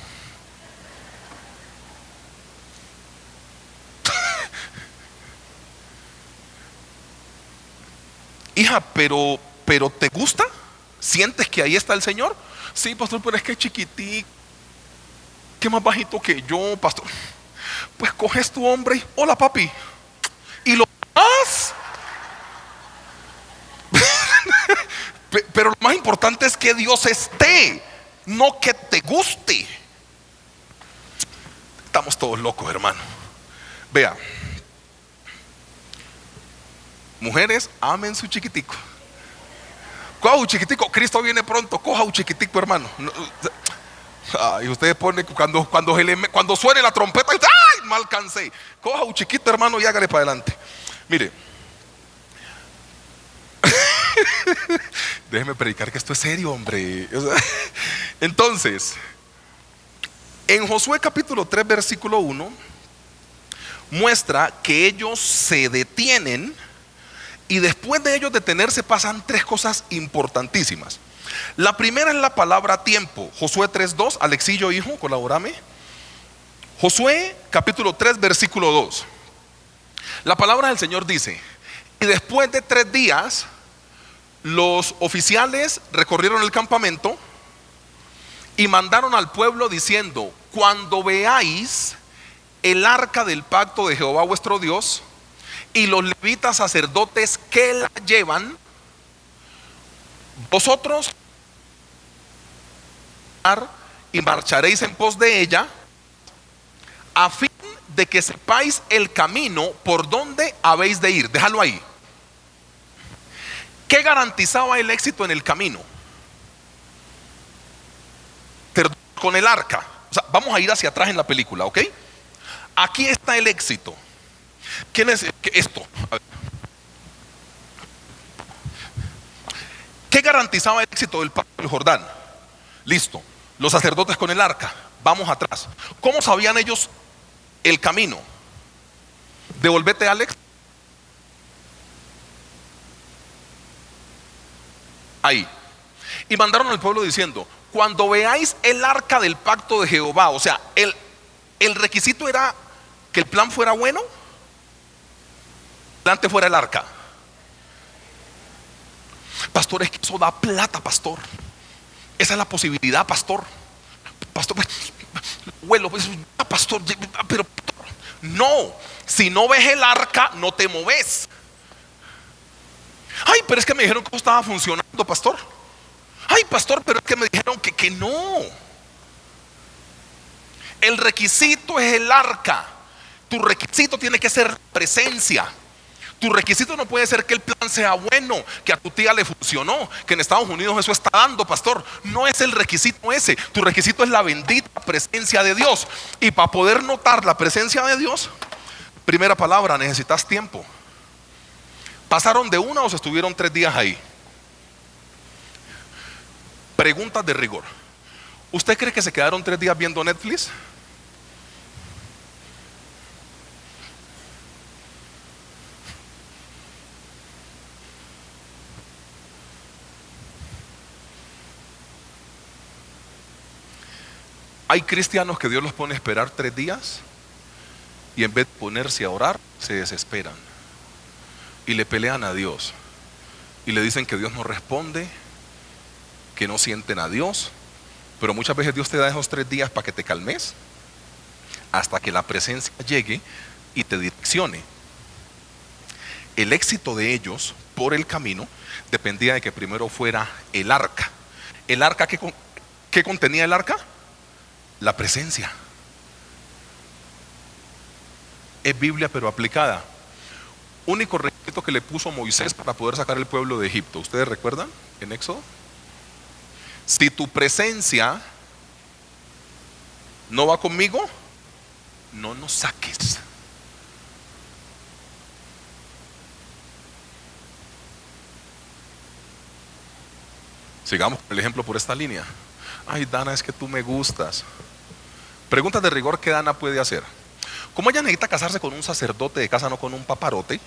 Hija, pero ¿te gusta? ¿Sientes que ahí está el Señor? Sí, pastor, pero es que es chiquitico, que más bajito que yo, pastor. Pues coges tu hombre y, hola papi, y lo más. Pero lo más importante es que Dios esté, no que te guste. Estamos todos locos, hermano. Vea, mujeres, amen su chiquitico. Coja un chiquitico, Cristo viene pronto. Coja un chiquitico, hermano. Y ustedes ponen cuando suene la trompeta, ¡ay! Me alcancé. Coja un chiquito, hermano, y hágale para adelante. Mire, déjeme predicar que esto es serio, hombre. Entonces, en Josué capítulo 3 versículo 1 muestra que ellos se detienen, y después de ellos detenerse pasan tres cosas importantísimas. La primera es la palabra tiempo. Josué 3:2, Alexillo, hijo, colaborame. Josué capítulo 3 versículo 2. La palabra del Señor dice: y después de 3 días los oficiales recorrieron el campamento y mandaron al pueblo diciendo: cuando veáis el arca del pacto de Jehová vuestro Dios y los levitas sacerdotes que la llevan, vosotros y marcharéis en pos de ella, a fin de que sepáis el camino por donde habéis de ir. Déjalo ahí. ¿Qué garantizaba el éxito en el camino? Con el arca. O sea, vamos a ir hacia atrás en la película, ¿ok? Aquí está el éxito. ¿Quién es esto? A ver. ¿Qué garantizaba el éxito del pacto del Jordán? Listo, los sacerdotes con el arca. Vamos atrás. ¿Cómo sabían ellos el camino? Devolvete, Alex. Ahí. Y mandaron al pueblo diciendo: cuando veáis el arca del pacto de Jehová. O sea, el requisito era que el plan fuera bueno, delante fuera el arca. Pastor, es que eso da plata, pastor. Esa es la posibilidad, pastor. Pastor, abuelo, pastor, pero no, si no ves el arca, no te moves. Ay, pero es que me dijeron que estaba funcionando, pastor. Ay, pastor, pero es que me dijeron que no. El requisito es el arca. Tu requisito tiene que ser presencia. Tu requisito no puede ser que el plan sea bueno, que a tu tía le funcionó, que en Estados Unidos eso está dando, pastor. No es el requisito ese. Tu requisito es la bendita presencia de Dios. Y para poder notar la presencia de Dios, primera palabra, necesitas tiempo. ¿Pasaron de una o se estuvieron 3 días ahí? Preguntas de rigor. ¿Usted cree que se quedaron 3 días viendo Netflix? Hay cristianos que Dios los pone a esperar 3 días y en vez de ponerse a orar, se desesperan y le pelean a Dios y le dicen que Dios no responde, que no sienten a Dios. Pero muchas veces Dios te da esos 3 días para que te calmes hasta que la presencia llegue y te direccione. El éxito de ellos por el camino dependía de que primero fuera el arca. ¿El arca qué contenía el arca? La presencia. Es Biblia pero aplicada. Único requisito que le puso Moisés para poder sacar el pueblo de Egipto. ¿Ustedes recuerdan en Éxodo? Si tu presencia no va conmigo, no nos saques. Sigamos con el ejemplo por esta línea. Ay, Dana, es que tú me gustas. Preguntas de rigor que Dana puede hacer. Como ella necesita casarse con un sacerdote de casa, no con un paparote,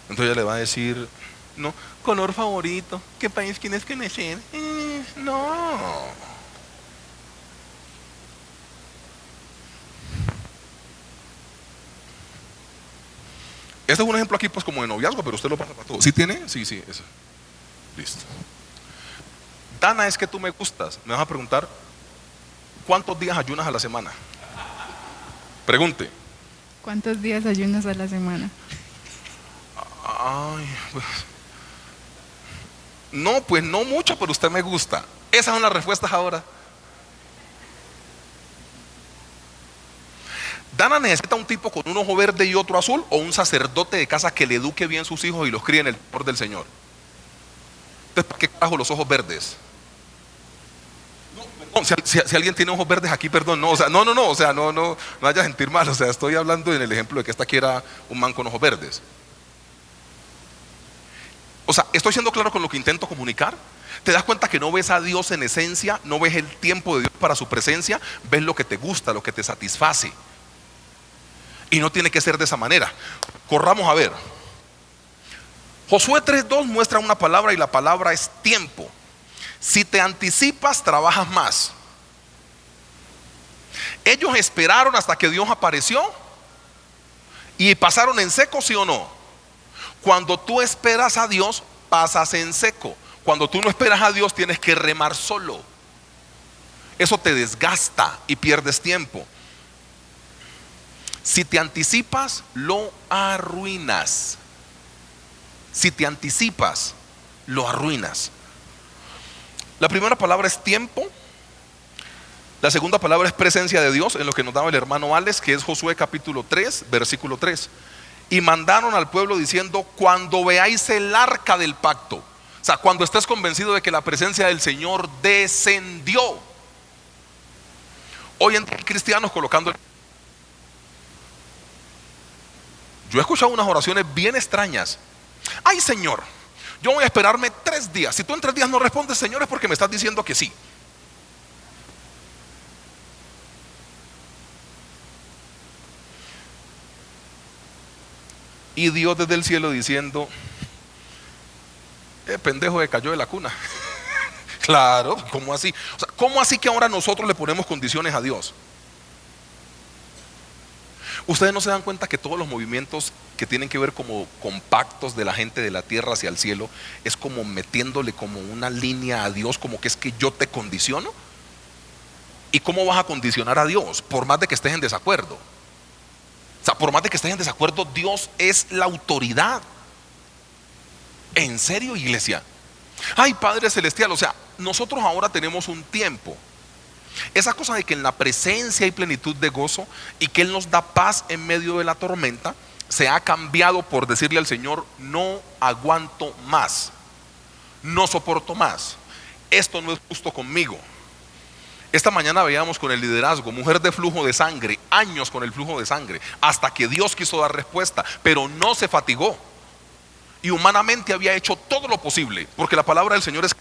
entonces ella le va a decir, no, color favorito, ¿qué país quieres conocer? No. Este es un ejemplo aquí pues como de noviazgo, pero usted lo pasa para todo. ¿Sí tiene? Sí, eso. Listo. Dana, es que tú me gustas. Me vas a preguntar, ¿cuántos días ayunas a la semana? Pregunte. ¿Cuántos días ayunas a la semana? Ay, pues, no, pues no mucho, pero usted me gusta. Esas son las respuestas ahora. Dana necesita un tipo con un ojo verde y otro azul, o un sacerdote de casa que le eduque bien sus hijos y los críe en el temor del Señor. Entonces, ¿para qué carajo los ojos verdes? No, si alguien tiene ojos verdes aquí, perdón, no, o sea, no vaya a sentir mal, o sea, estoy hablando en el ejemplo de que esta aquí era un man con ojos verdes. O sea, ¿estoy siendo claro con lo que intento comunicar? ¿Te das cuenta que no ves a Dios en esencia? No ves el tiempo de Dios para su presencia. Ves lo que te gusta, lo que te satisface. Y no tiene que ser de esa manera. Corramos a ver. Josué 3:2 muestra una palabra y la palabra es tiempo. Si te anticipas, trabajas más. Ellos esperaron hasta que Dios apareció y pasaron en seco, ¿sí o no? Cuando tú esperas a Dios, pasas en seco. Cuando tú no esperas a Dios, tienes que remar solo. Eso te desgasta y pierdes tiempo. Si te anticipas, lo arruinas. Si te anticipas, lo arruinas. La primera palabra es tiempo. La segunda palabra es presencia de Dios, en lo que nos daba el hermano Alex, que es Josué capítulo 3, versículo 3. Y mandaron al pueblo diciendo, cuando veáis el arca del pacto, o sea, cuando estés convencido de que la presencia del Señor descendió. Hoy en día hay cristianos colocando. Yo he escuchado unas oraciones bien extrañas. Ay, Señor, yo voy a esperarme 3 días. Si tú en 3 días no respondes, Señor, es porque me estás diciendo que sí. Y Dios desde el cielo diciendo, pendejo que cayó de la cuna. Claro, ¿cómo así? O sea, ¿cómo así que ahora nosotros le ponemos condiciones a Dios? Ustedes no se dan cuenta que todos los movimientos que tienen que ver como con pactos de la gente de la tierra hacia el cielo, es como metiéndole como una línea a Dios, como que es que yo te condiciono. ¿Y cómo vas a condicionar a Dios? Por más de que estés en desacuerdo. O sea, por más de que estés en desacuerdo, Dios es la autoridad. ¿En serio, iglesia? Ay, Padre Celestial, o sea, nosotros ahora tenemos un tiempo. Esa cosa de que en la presencia hay plenitud de gozo y que Él nos da paz en medio de la tormenta, se ha cambiado por decirle al Señor: no aguanto más, no soporto más, esto no es justo conmigo. Esta mañana veíamos con el liderazgo, mujer de flujo de sangre, años con el flujo de sangre, hasta que Dios quiso dar respuesta, pero no se fatigó. Y humanamente había hecho todo lo posible, porque la palabra del Señor es que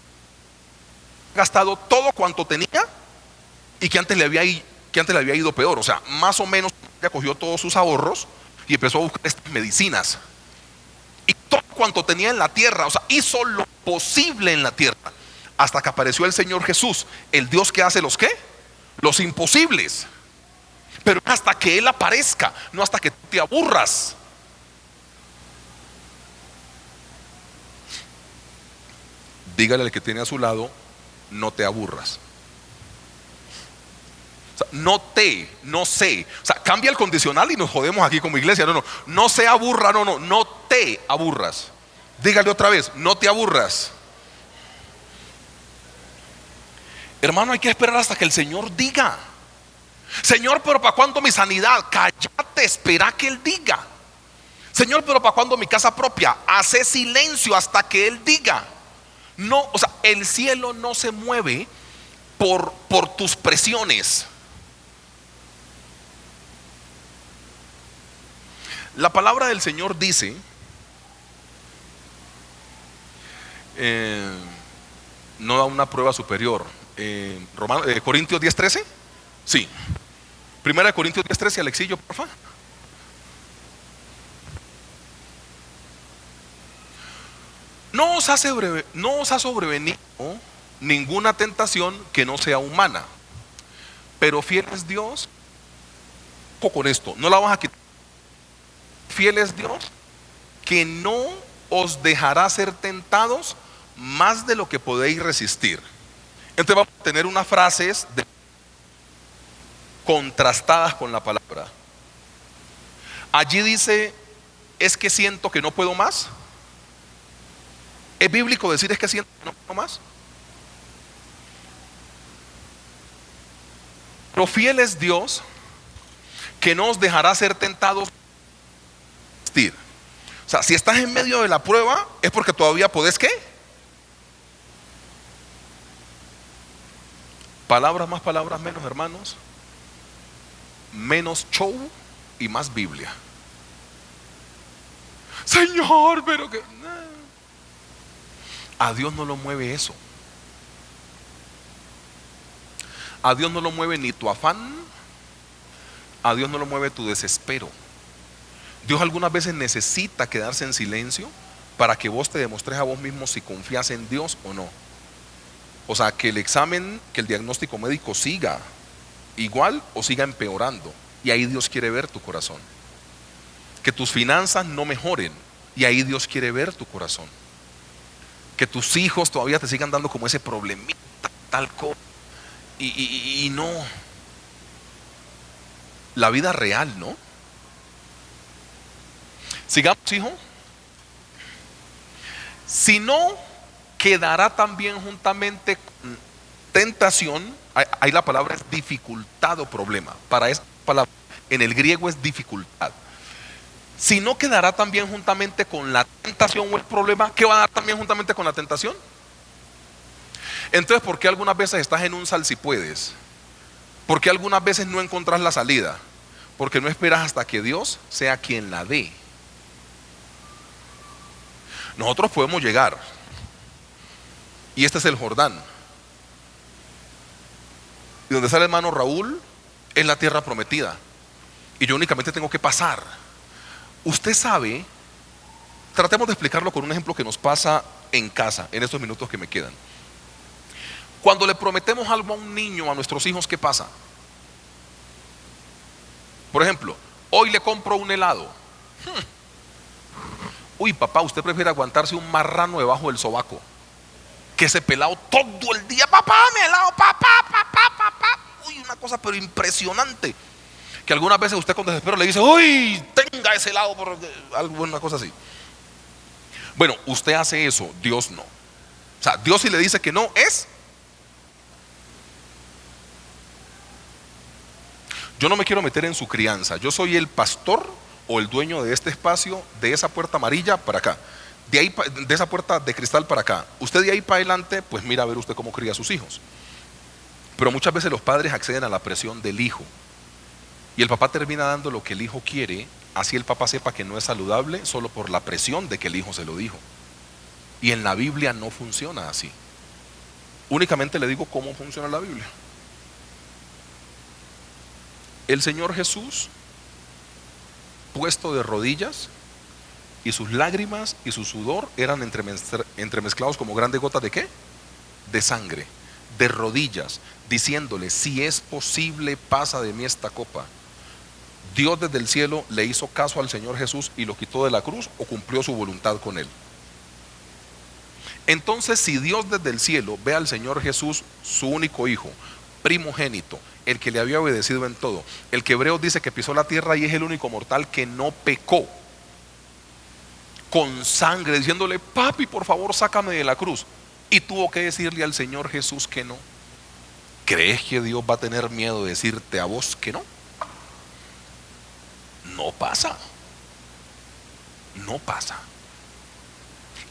ha gastado todo cuanto tenía y que antes le había ido peor. O sea, más o menos ella cogió todos sus ahorros y empezó a buscar estas medicinas. Y todo cuanto tenía en la tierra, o sea, hizo lo posible en la tierra, hasta que apareció el Señor Jesús, el Dios que hace los ¿qué? Los imposibles. Pero hasta que Él aparezca, no hasta que te aburras. Dígale al que tiene a su lado: no te aburras. O sea, no sé. O sea, cambia el condicional y nos jodemos aquí como iglesia. No se aburra, no te aburras. Dígale otra vez: no te aburras. Hermano, hay que esperar hasta que el Señor diga. Señor, pero ¿para cuándo mi sanidad? Cállate, espera que Él diga. Señor, pero ¿para cuándo mi casa propia? Hace silencio hasta que Él diga. No, o sea, el cielo no se mueve por tus presiones. La palabra del Señor dice, no da una prueba superior. Corintios 10:13. Sí. Primera de Corintios 10:13, Alexillo, porfa. No os ha sobrevenido ninguna tentación que no sea humana, pero fiel es Dios. Con esto, no la vas a quitar. Fiel es Dios, que no os dejará ser tentados más de lo que podéis resistir. Entonces vamos a tener unas frases contrastadas con la palabra. Allí dice: es que siento que no puedo más. ¿Es bíblico decir es que siento que no puedo más? Pero fiel es Dios, que no os dejará ser tentados. O sea, si estás en medio de la prueba, es porque todavía podés ¿qué? Palabras más, palabras menos, hermanos. Menos show y más Biblia. Señor, pero que a Dios no lo mueve eso. A Dios no lo mueve ni tu afán. A Dios no lo mueve tu desespero. Dios algunas veces necesita quedarse en silencio para que vos te demuestres a vos mismo si confías en Dios o no. O sea, que el examen, que el diagnóstico médico siga igual o siga empeorando. Y ahí Dios quiere ver tu corazón. Que tus finanzas no mejoren. Y ahí Dios quiere ver tu corazón. Que tus hijos todavía te sigan dando como ese problemita, tal cosa. Y no. La vida real, ¿no? Sigamos, hijo. Si no, quedará también juntamente con tentación. Ahí la palabra es dificultad o problema. Para esa palabra en el griego es dificultad. Si no, quedará también juntamente con la tentación o el problema. ¿Qué va a dar también juntamente con la tentación? Entonces, ¿por qué algunas veces estás en un sal si puedes? ¿Por qué algunas veces no encontrás la salida? Porque no esperas hasta que Dios sea quien la dé. Nosotros podemos llegar, y este es el Jordán, y donde sale el hermano Raúl es la tierra prometida, y yo únicamente tengo que pasar. Usted sabe, tratemos de explicarlo con un ejemplo que nos pasa en casa en estos minutos que me quedan. Cuando le prometemos algo a un niño, a nuestros hijos, ¿qué pasa? Por ejemplo, hoy le compro un helado. Uy, papá, usted prefiere aguantarse un marrano debajo del sobaco que ese pelado todo el día: papá, mi helado, papá. Uy, una cosa pero impresionante, que algunas veces usted con desespero le dice: uy, tenga ese helado, por alguna cosa así. Bueno, usted hace eso, Dios no. O sea, Dios si le dice que no es. Yo no me quiero meter en su crianza. Yo soy el pastor o el dueño de este espacio, de esa puerta amarilla para acá, de ahí, de esa puerta de cristal para acá. Usted de ahí para adelante, pues mira a ver usted cómo cría a sus hijos. Pero muchas veces los padres acceden a la presión del hijo y el papá termina dando lo que el hijo quiere, así el papá sepa que no es saludable solo por la presión de que el hijo se lo dijo. Y en la Biblia no funciona así. Únicamente le digo cómo funciona la Biblia. El Señor Jesús, puesto de rodillas, y sus lágrimas y su sudor eran entremezclados como grandes gotas ¿de qué? De sangre, de rodillas, diciéndole: si es posible, pasa de mí esta copa. Dios desde el cielo le hizo caso al Señor Jesús y lo quitó de la cruz, o cumplió su voluntad con él. Entonces, si Dios desde el cielo ve al Señor Jesús, su único hijo, primogénito, el que le había obedecido en todo, el que Hebreos dice que pisó la tierra y es el único mortal que no pecó, con sangre, diciéndole: papi, por favor, sácame de la cruz, y tuvo que decirle al Señor Jesús que no. ¿Crees que Dios va a tener miedo de decirte a vos que no? No pasa. No pasa.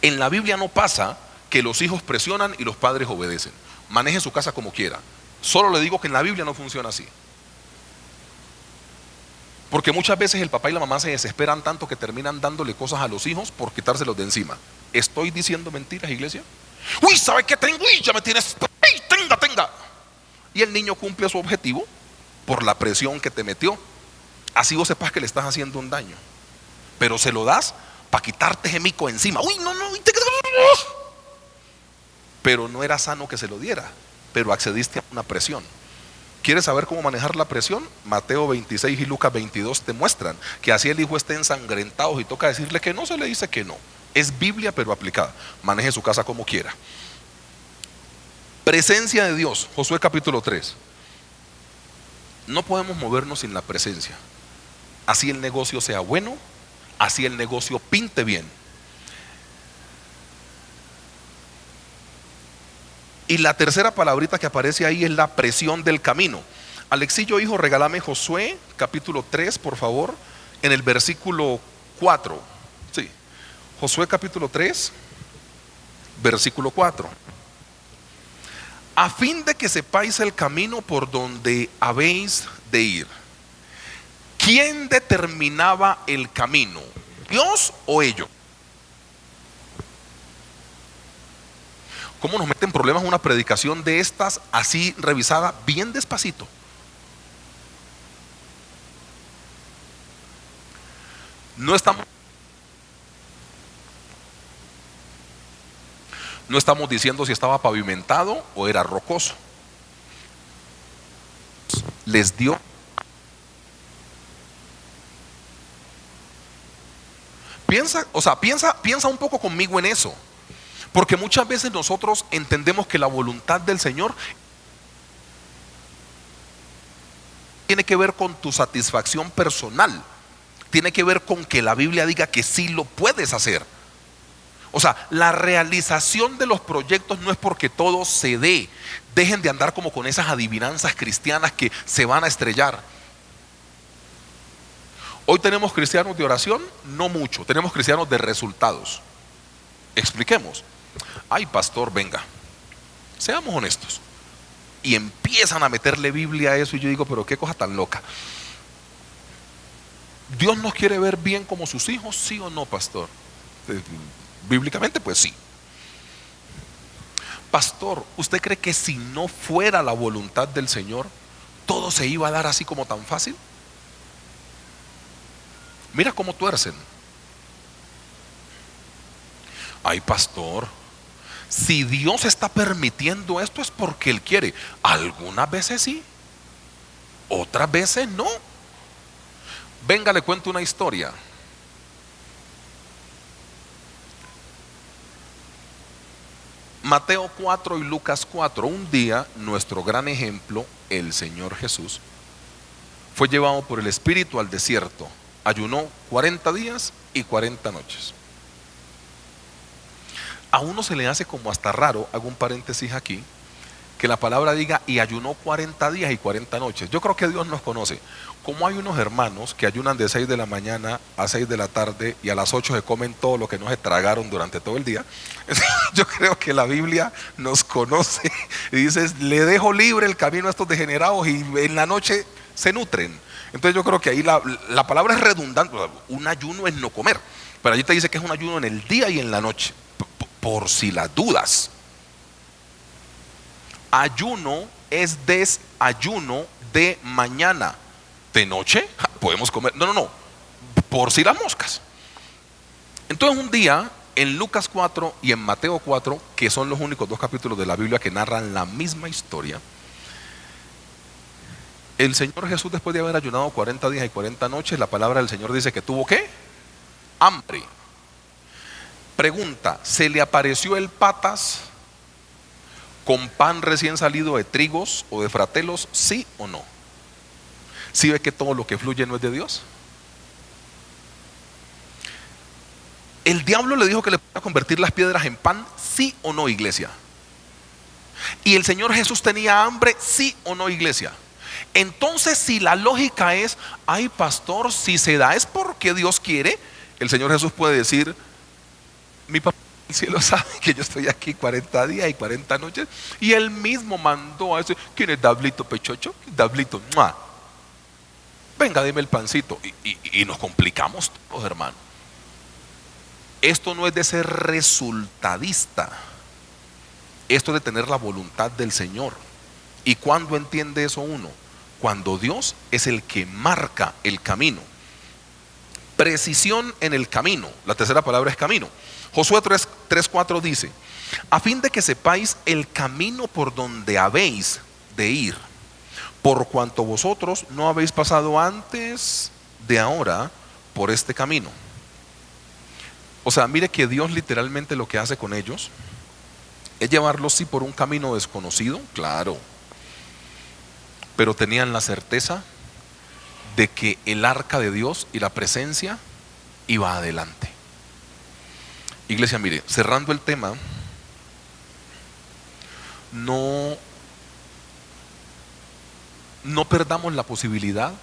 En la Biblia no pasa que los hijos presionan y los padres obedecen. Maneje su casa como quiera. Solo le digo que en la Biblia no funciona así. Porque muchas veces el papá y la mamá se desesperan tanto que terminan dándole cosas a los hijos por quitárselos de encima. ¿Estoy diciendo mentiras, iglesia? Uy, ¿sabe qué tengo? Uy, ya me tienes. ¡Ay, tenga! Y el niño cumple su objetivo por la presión que te metió. Así vos sepas que le estás haciendo un daño, pero se lo das para quitarte ese mico encima. Uy, no. Pero no era sano que se lo diera, pero accediste a una presión. ¿Quieres saber cómo manejar la presión? Mateo 26 y Lucas 22 te muestran que así el hijo esté ensangrentado y toca decirle que no, se le dice que no. Es Biblia pero aplicada. Maneje su casa como quiera. Presencia de Dios, Josué capítulo 3. No podemos movernos sin la presencia. Así el negocio sea bueno, así el negocio pinte bien. Y la tercera palabrita que aparece ahí es la presión del camino. Alexillo, hijo, regálame Josué capítulo 3, por favor, en el versículo 4. Sí, Josué capítulo 3, versículo 4. A fin de que sepáis el camino por donde habéis de ir. ¿Quién determinaba el camino? ¿Dios o ellos? ¿Cómo nos meten problemas una predicación de estas así revisada bien despacito? No estamos diciendo si estaba pavimentado o era rocoso. Les dio. Piensa un poco conmigo en eso. Porque muchas veces nosotros entendemos que la voluntad del Señor tiene que ver con tu satisfacción personal. Tiene que ver con que la Biblia diga que sí lo puedes hacer. O sea, la realización de los proyectos no es porque todo se dé. Dejen de andar como con esas adivinanzas cristianas que se van a estrellar. Hoy tenemos cristianos de oración, no mucho. Tenemos cristianos de resultados. Expliquemos. Ay, pastor, venga, seamos honestos. Y empiezan a meterle Biblia a eso y yo digo, pero qué cosa tan loca. ¿Dios nos quiere ver bien como sus hijos? ¿Sí o no, pastor? Bíblicamente, pues sí. Pastor, ¿usted cree que si no fuera la voluntad del Señor, todo se iba a dar así como tan fácil? Mira cómo tuercen. Ay, pastor, si Dios está permitiendo esto es porque Él quiere. Algunas veces sí, otras veces no. Venga, le cuento una historia. Mateo 4 y Lucas 4. Un día, nuestro gran ejemplo, el Señor Jesús, fue llevado por el Espíritu al desierto. Ayunó 40 días y 40 noches. a uno se le hace como hasta raro, hago un paréntesis aquí, que la palabra diga y ayunó 40 días y 40 noches. Yo creo que Dios nos conoce. Como hay unos hermanos que ayunan de 6 de la mañana a 6 de la tarde y a las 8 se comen todo lo que no se tragaron durante todo el día, yo creo que la Biblia nos conoce y dice, le dejo libre el camino a estos degenerados y en la noche se nutren. Entonces yo creo que ahí la palabra es redundante. Un ayuno es no comer, pero allí te dice que es un ayuno en el día y en la noche, por si las dudas. Ayuno es desayuno de mañana. De noche podemos comer. No, por si las moscas. Entonces un día en Lucas 4 y en Mateo 4, que son los únicos dos capítulos de la Biblia que narran la misma historia, el Señor Jesús, después de haber ayunado 40 días y 40 noches, la palabra del Señor dice que tuvo ¿qué? Hambre. Pregunta, ¿se le apareció el patas con pan recién salido de trigos o de fratelos? ¿Sí o no? ¿Sí ve que todo lo que fluye no es de Dios? ¿El diablo le dijo que le podía convertir las piedras en pan? ¿Sí o no, iglesia? ¿Y el Señor Jesús tenía hambre? ¿Sí o no, iglesia? Entonces, si la lógica es, ay pastor, si se da es porque Dios quiere, el Señor Jesús puede decir, mi papá del cielo sabe que yo estoy aquí 40 días y 40 noches, y él mismo mandó a ese, ¿quién es Dablito Pechocho? Dablito, ¡mua! Venga, deme el pancito. Y nos complicamos todos, hermano. Esto no es de ser resultadista, esto es de tener la voluntad del Señor. ¿Y cuándo entiende eso uno? Cuando Dios es el que marca el camino. Precisión en el camino. La tercera palabra es camino. Josué 3:4 dice, a fin de que sepáis el camino por donde habéis de ir, por cuanto vosotros no habéis pasado antes de ahora por este camino. O sea, mire que Dios literalmente lo que hace con ellos es llevarlos sí por un camino desconocido, claro, pero tenían la certeza de que el arca de Dios y la presencia iba adelante. Iglesia, mire, cerrando el tema, no perdamos la posibilidad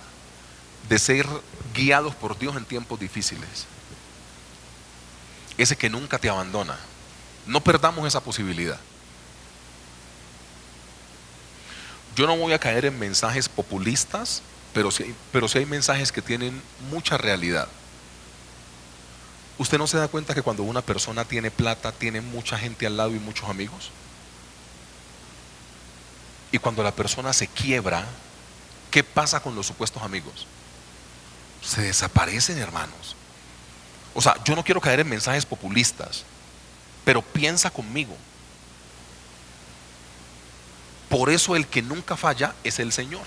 de ser guiados por Dios en tiempos difíciles. Ese que nunca te abandona. No perdamos esa posibilidad. Yo no voy a caer en mensajes populistas, pero sí hay mensajes que tienen mucha realidad. ¿Usted no se da cuenta que cuando una persona tiene plata, tiene mucha gente al lado y muchos amigos? Y cuando la persona se quiebra, ¿qué pasa con los supuestos amigos? Se desaparecen, hermanos. O sea, yo no quiero caer en mensajes populistas, pero piensa conmigo. Por eso el que nunca falla es el Señor.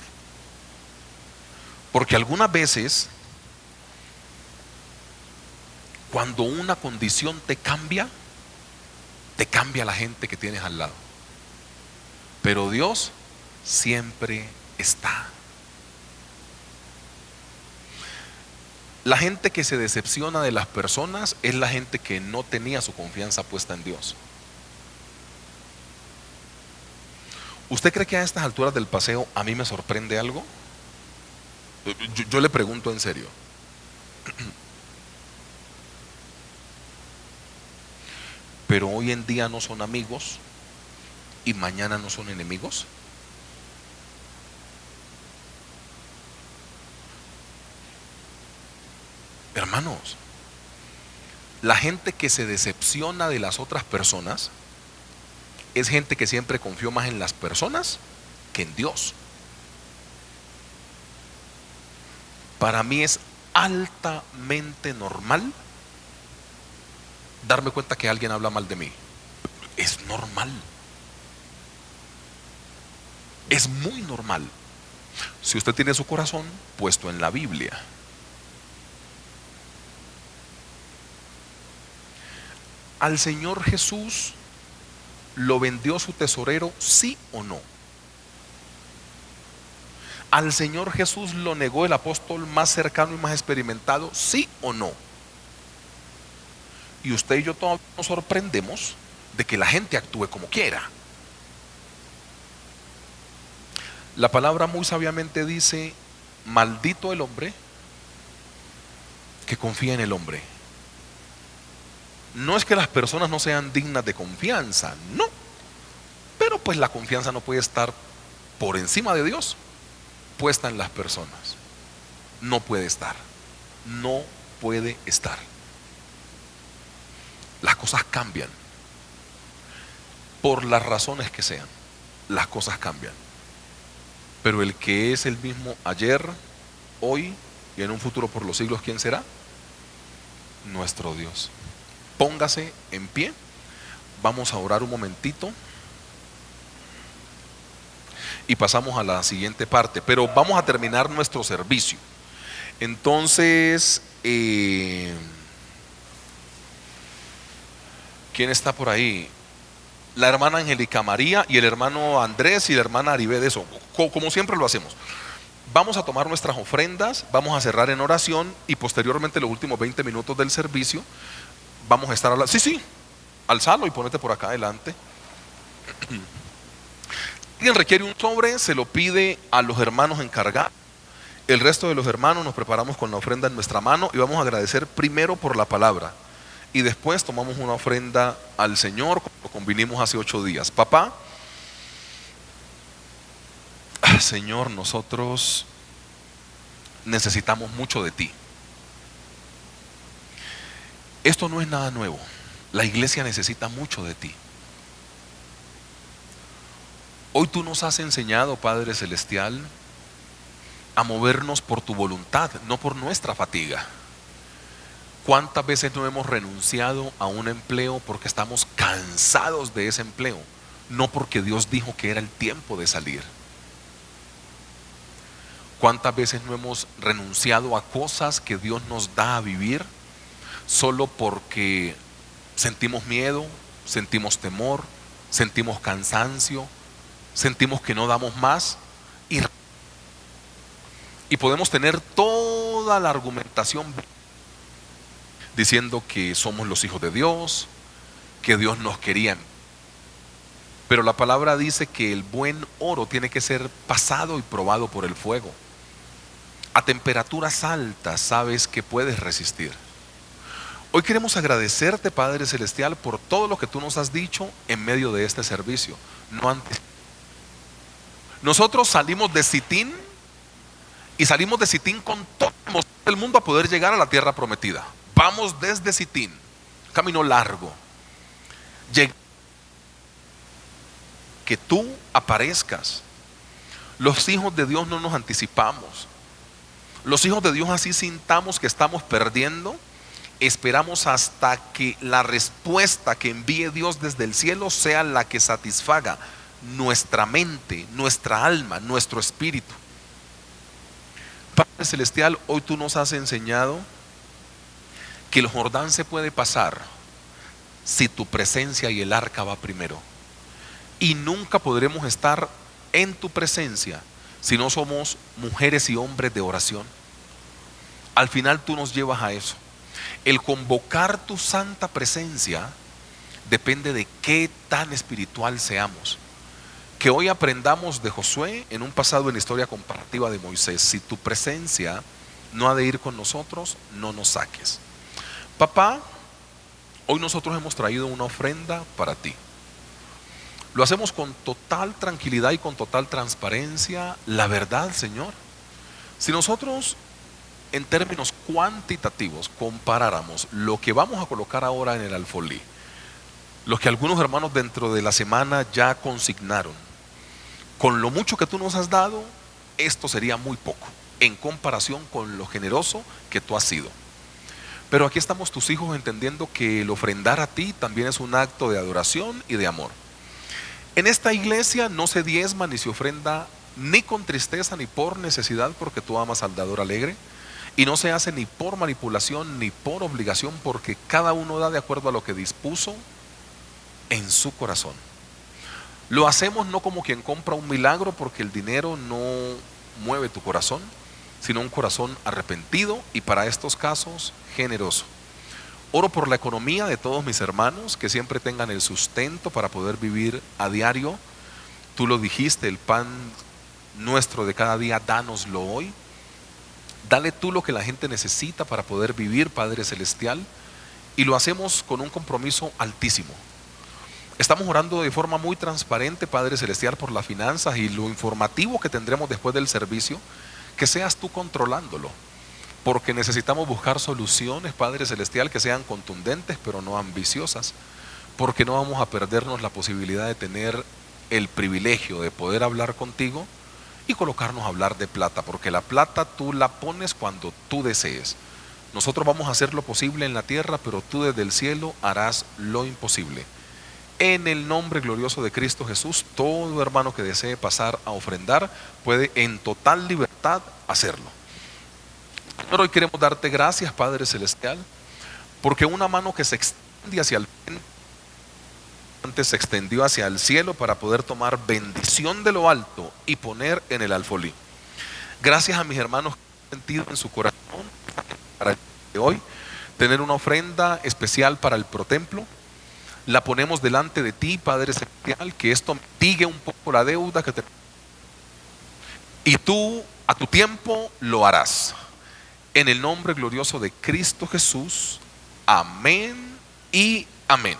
Porque algunas veces, cuando una condición te cambia la gente que tienes al lado. Pero Dios siempre está. La gente que se decepciona de las personas es la gente que no tenía su confianza puesta en Dios. ¿Usted cree que a estas alturas del paseo a mí me sorprende algo? Yo le pregunto en serio. Pero hoy en día no son amigos y mañana no son enemigos. Hermanos, la gente que se decepciona de las otras personas es gente que siempre confió más en las personas que en Dios. Para mí es altamente normal darme cuenta que alguien habla mal de mí. Es normal. Es muy normal. Si usted tiene su corazón puesto en la Biblia. ¿Al Señor Jesús lo vendió su tesorero, sí o no? ¿Al Señor Jesús lo negó el apóstol más cercano y más experimentado, sí o no? Y usted y yo todavía nos sorprendemos de que la gente actúe como quiera. La palabra muy sabiamente dice: maldito el hombre que confía en el hombre. No es que las personas no sean dignas de confianza, no, pero pues la confianza no puede estar por encima de Dios, puesta en las personas. No puede estar, no puede estar. Las cosas cambian, por las razones que sean, las cosas cambian. Pero el que es el mismo ayer, hoy y en un futuro por los siglos, ¿quién será? Nuestro Dios. Póngase en pie, vamos a orar un momentito y pasamos a la siguiente parte, pero vamos a terminar nuestro servicio. Entonces, ¿quién está por ahí? La hermana Angélica María y el hermano Andrés y la hermana Aribé, de eso, como siempre lo hacemos. Vamos a tomar nuestras ofrendas, vamos a cerrar en oración y posteriormente los últimos 20 minutos del servicio vamos a estar hablando. Sí, alzalo y ponete por acá adelante. Quien requiere un sobre se lo pide a los hermanos encargados. El resto de los hermanos nos preparamos con la ofrenda en nuestra mano y vamos a agradecer primero por la palabra y después tomamos una ofrenda al Señor, como convinimos hace 8 días. Papá, Señor, nosotros necesitamos mucho de ti. Esto no es nada nuevo. La iglesia necesita mucho de ti. Hoy tú nos has enseñado, Padre Celestial, a movernos por tu voluntad, no por nuestra fatiga. ¿Cuántas veces no hemos renunciado a un empleo porque estamos cansados de ese empleo? No porque Dios dijo que era el tiempo de salir. ¿Cuántas veces no hemos renunciado a cosas que Dios nos da a vivir solo porque sentimos miedo, sentimos temor, sentimos cansancio, sentimos que no damos más? Y podemos tener toda la argumentación diciendo que somos los hijos de Dios, que Dios nos quería. Pero la palabra dice que el buen oro tiene que ser pasado y probado por el fuego. A temperaturas altas sabes que puedes resistir. Hoy queremos agradecerte, Padre Celestial, por todo lo que tú nos has dicho en medio de este servicio. No antes. Nosotros salimos de Sitín y salimos de Sitín con todo el mundo a poder llegar a la tierra prometida. Vamos desde Sitín, camino largo. Que tú aparezcas. Los hijos de Dios no nos anticipamos. Los hijos de Dios, así sintamos que estamos perdiendo, esperamos hasta que la respuesta que envíe Dios desde el cielo sea la que satisfaga nuestra mente, nuestra alma, nuestro espíritu. Padre Celestial, hoy tú nos has enseñado que el Jordán se puede pasar si tu presencia y el arca va primero. Y nunca podremos estar en tu presencia si no somos mujeres y hombres de oración. Al final tú nos llevas a eso. El convocar tu santa presencia depende de qué tan espiritual seamos. Que hoy aprendamos de Josué en un pasado en la historia comparativa de Moisés: si tu presencia no ha de ir con nosotros, no nos saques. Papá, hoy nosotros hemos traído una ofrenda para ti. Lo hacemos con total tranquilidad y con total transparencia. La verdad, Señor, si nosotros en términos cuantitativos comparáramos lo que vamos a colocar ahora en el alfolí, lo que algunos hermanos dentro de la semana ya consignaron, con lo mucho que tú nos has dado, esto sería muy poco en comparación con lo generoso que tú has sido. Pero aquí estamos tus hijos entendiendo que el ofrendar a ti también es un acto de adoración y de amor. En esta iglesia no se diezma ni se ofrenda ni con tristeza ni por necesidad, porque tú amas al dador alegre, y no se hace ni por manipulación ni por obligación, porque cada uno da de acuerdo a lo que dispuso en su corazón. Lo hacemos no como quien compra un milagro, porque el dinero no mueve tu corazón, sino un corazón arrepentido y, para estos casos, generoso. Oro por la economía de todos mis hermanos, que siempre tengan el sustento para poder vivir a diario. Tú lo dijiste, el pan nuestro de cada día, dánoslo hoy. Dale tú lo que la gente necesita para poder vivir, Padre Celestial. Y lo hacemos con un compromiso altísimo. Estamos orando de forma muy transparente, Padre Celestial, por las finanzas y lo informativo que tendremos después del servicio, que seas tú controlándolo. Porque necesitamos buscar soluciones, Padre Celestial, que sean contundentes pero no ambiciosas. Porque no vamos a perdernos la posibilidad de tener el privilegio de poder hablar contigo y colocarnos a hablar de plata. Porque la plata tú la pones cuando tú desees. Nosotros vamos a hacer lo posible en la tierra, pero tú desde el cielo harás lo imposible. En el nombre glorioso de Cristo Jesús, todo hermano que desee pasar a ofrendar puede en total libertad hacerlo. Señor, hoy queremos darte gracias, Padre Celestial, porque una mano que se extiende hacia el frente, antes se extendió hacia el cielo para poder tomar bendición de lo alto y poner en el alfolí. Gracias a mis hermanos que han sentido en su corazón para el día de hoy tener una ofrenda especial para el protemplo. La ponemos delante de ti, Padre Celestial, que esto mitigue un poco la deuda que tenemos. Y tú a tu tiempo lo harás. En el nombre glorioso de Cristo Jesús. Amén y amén.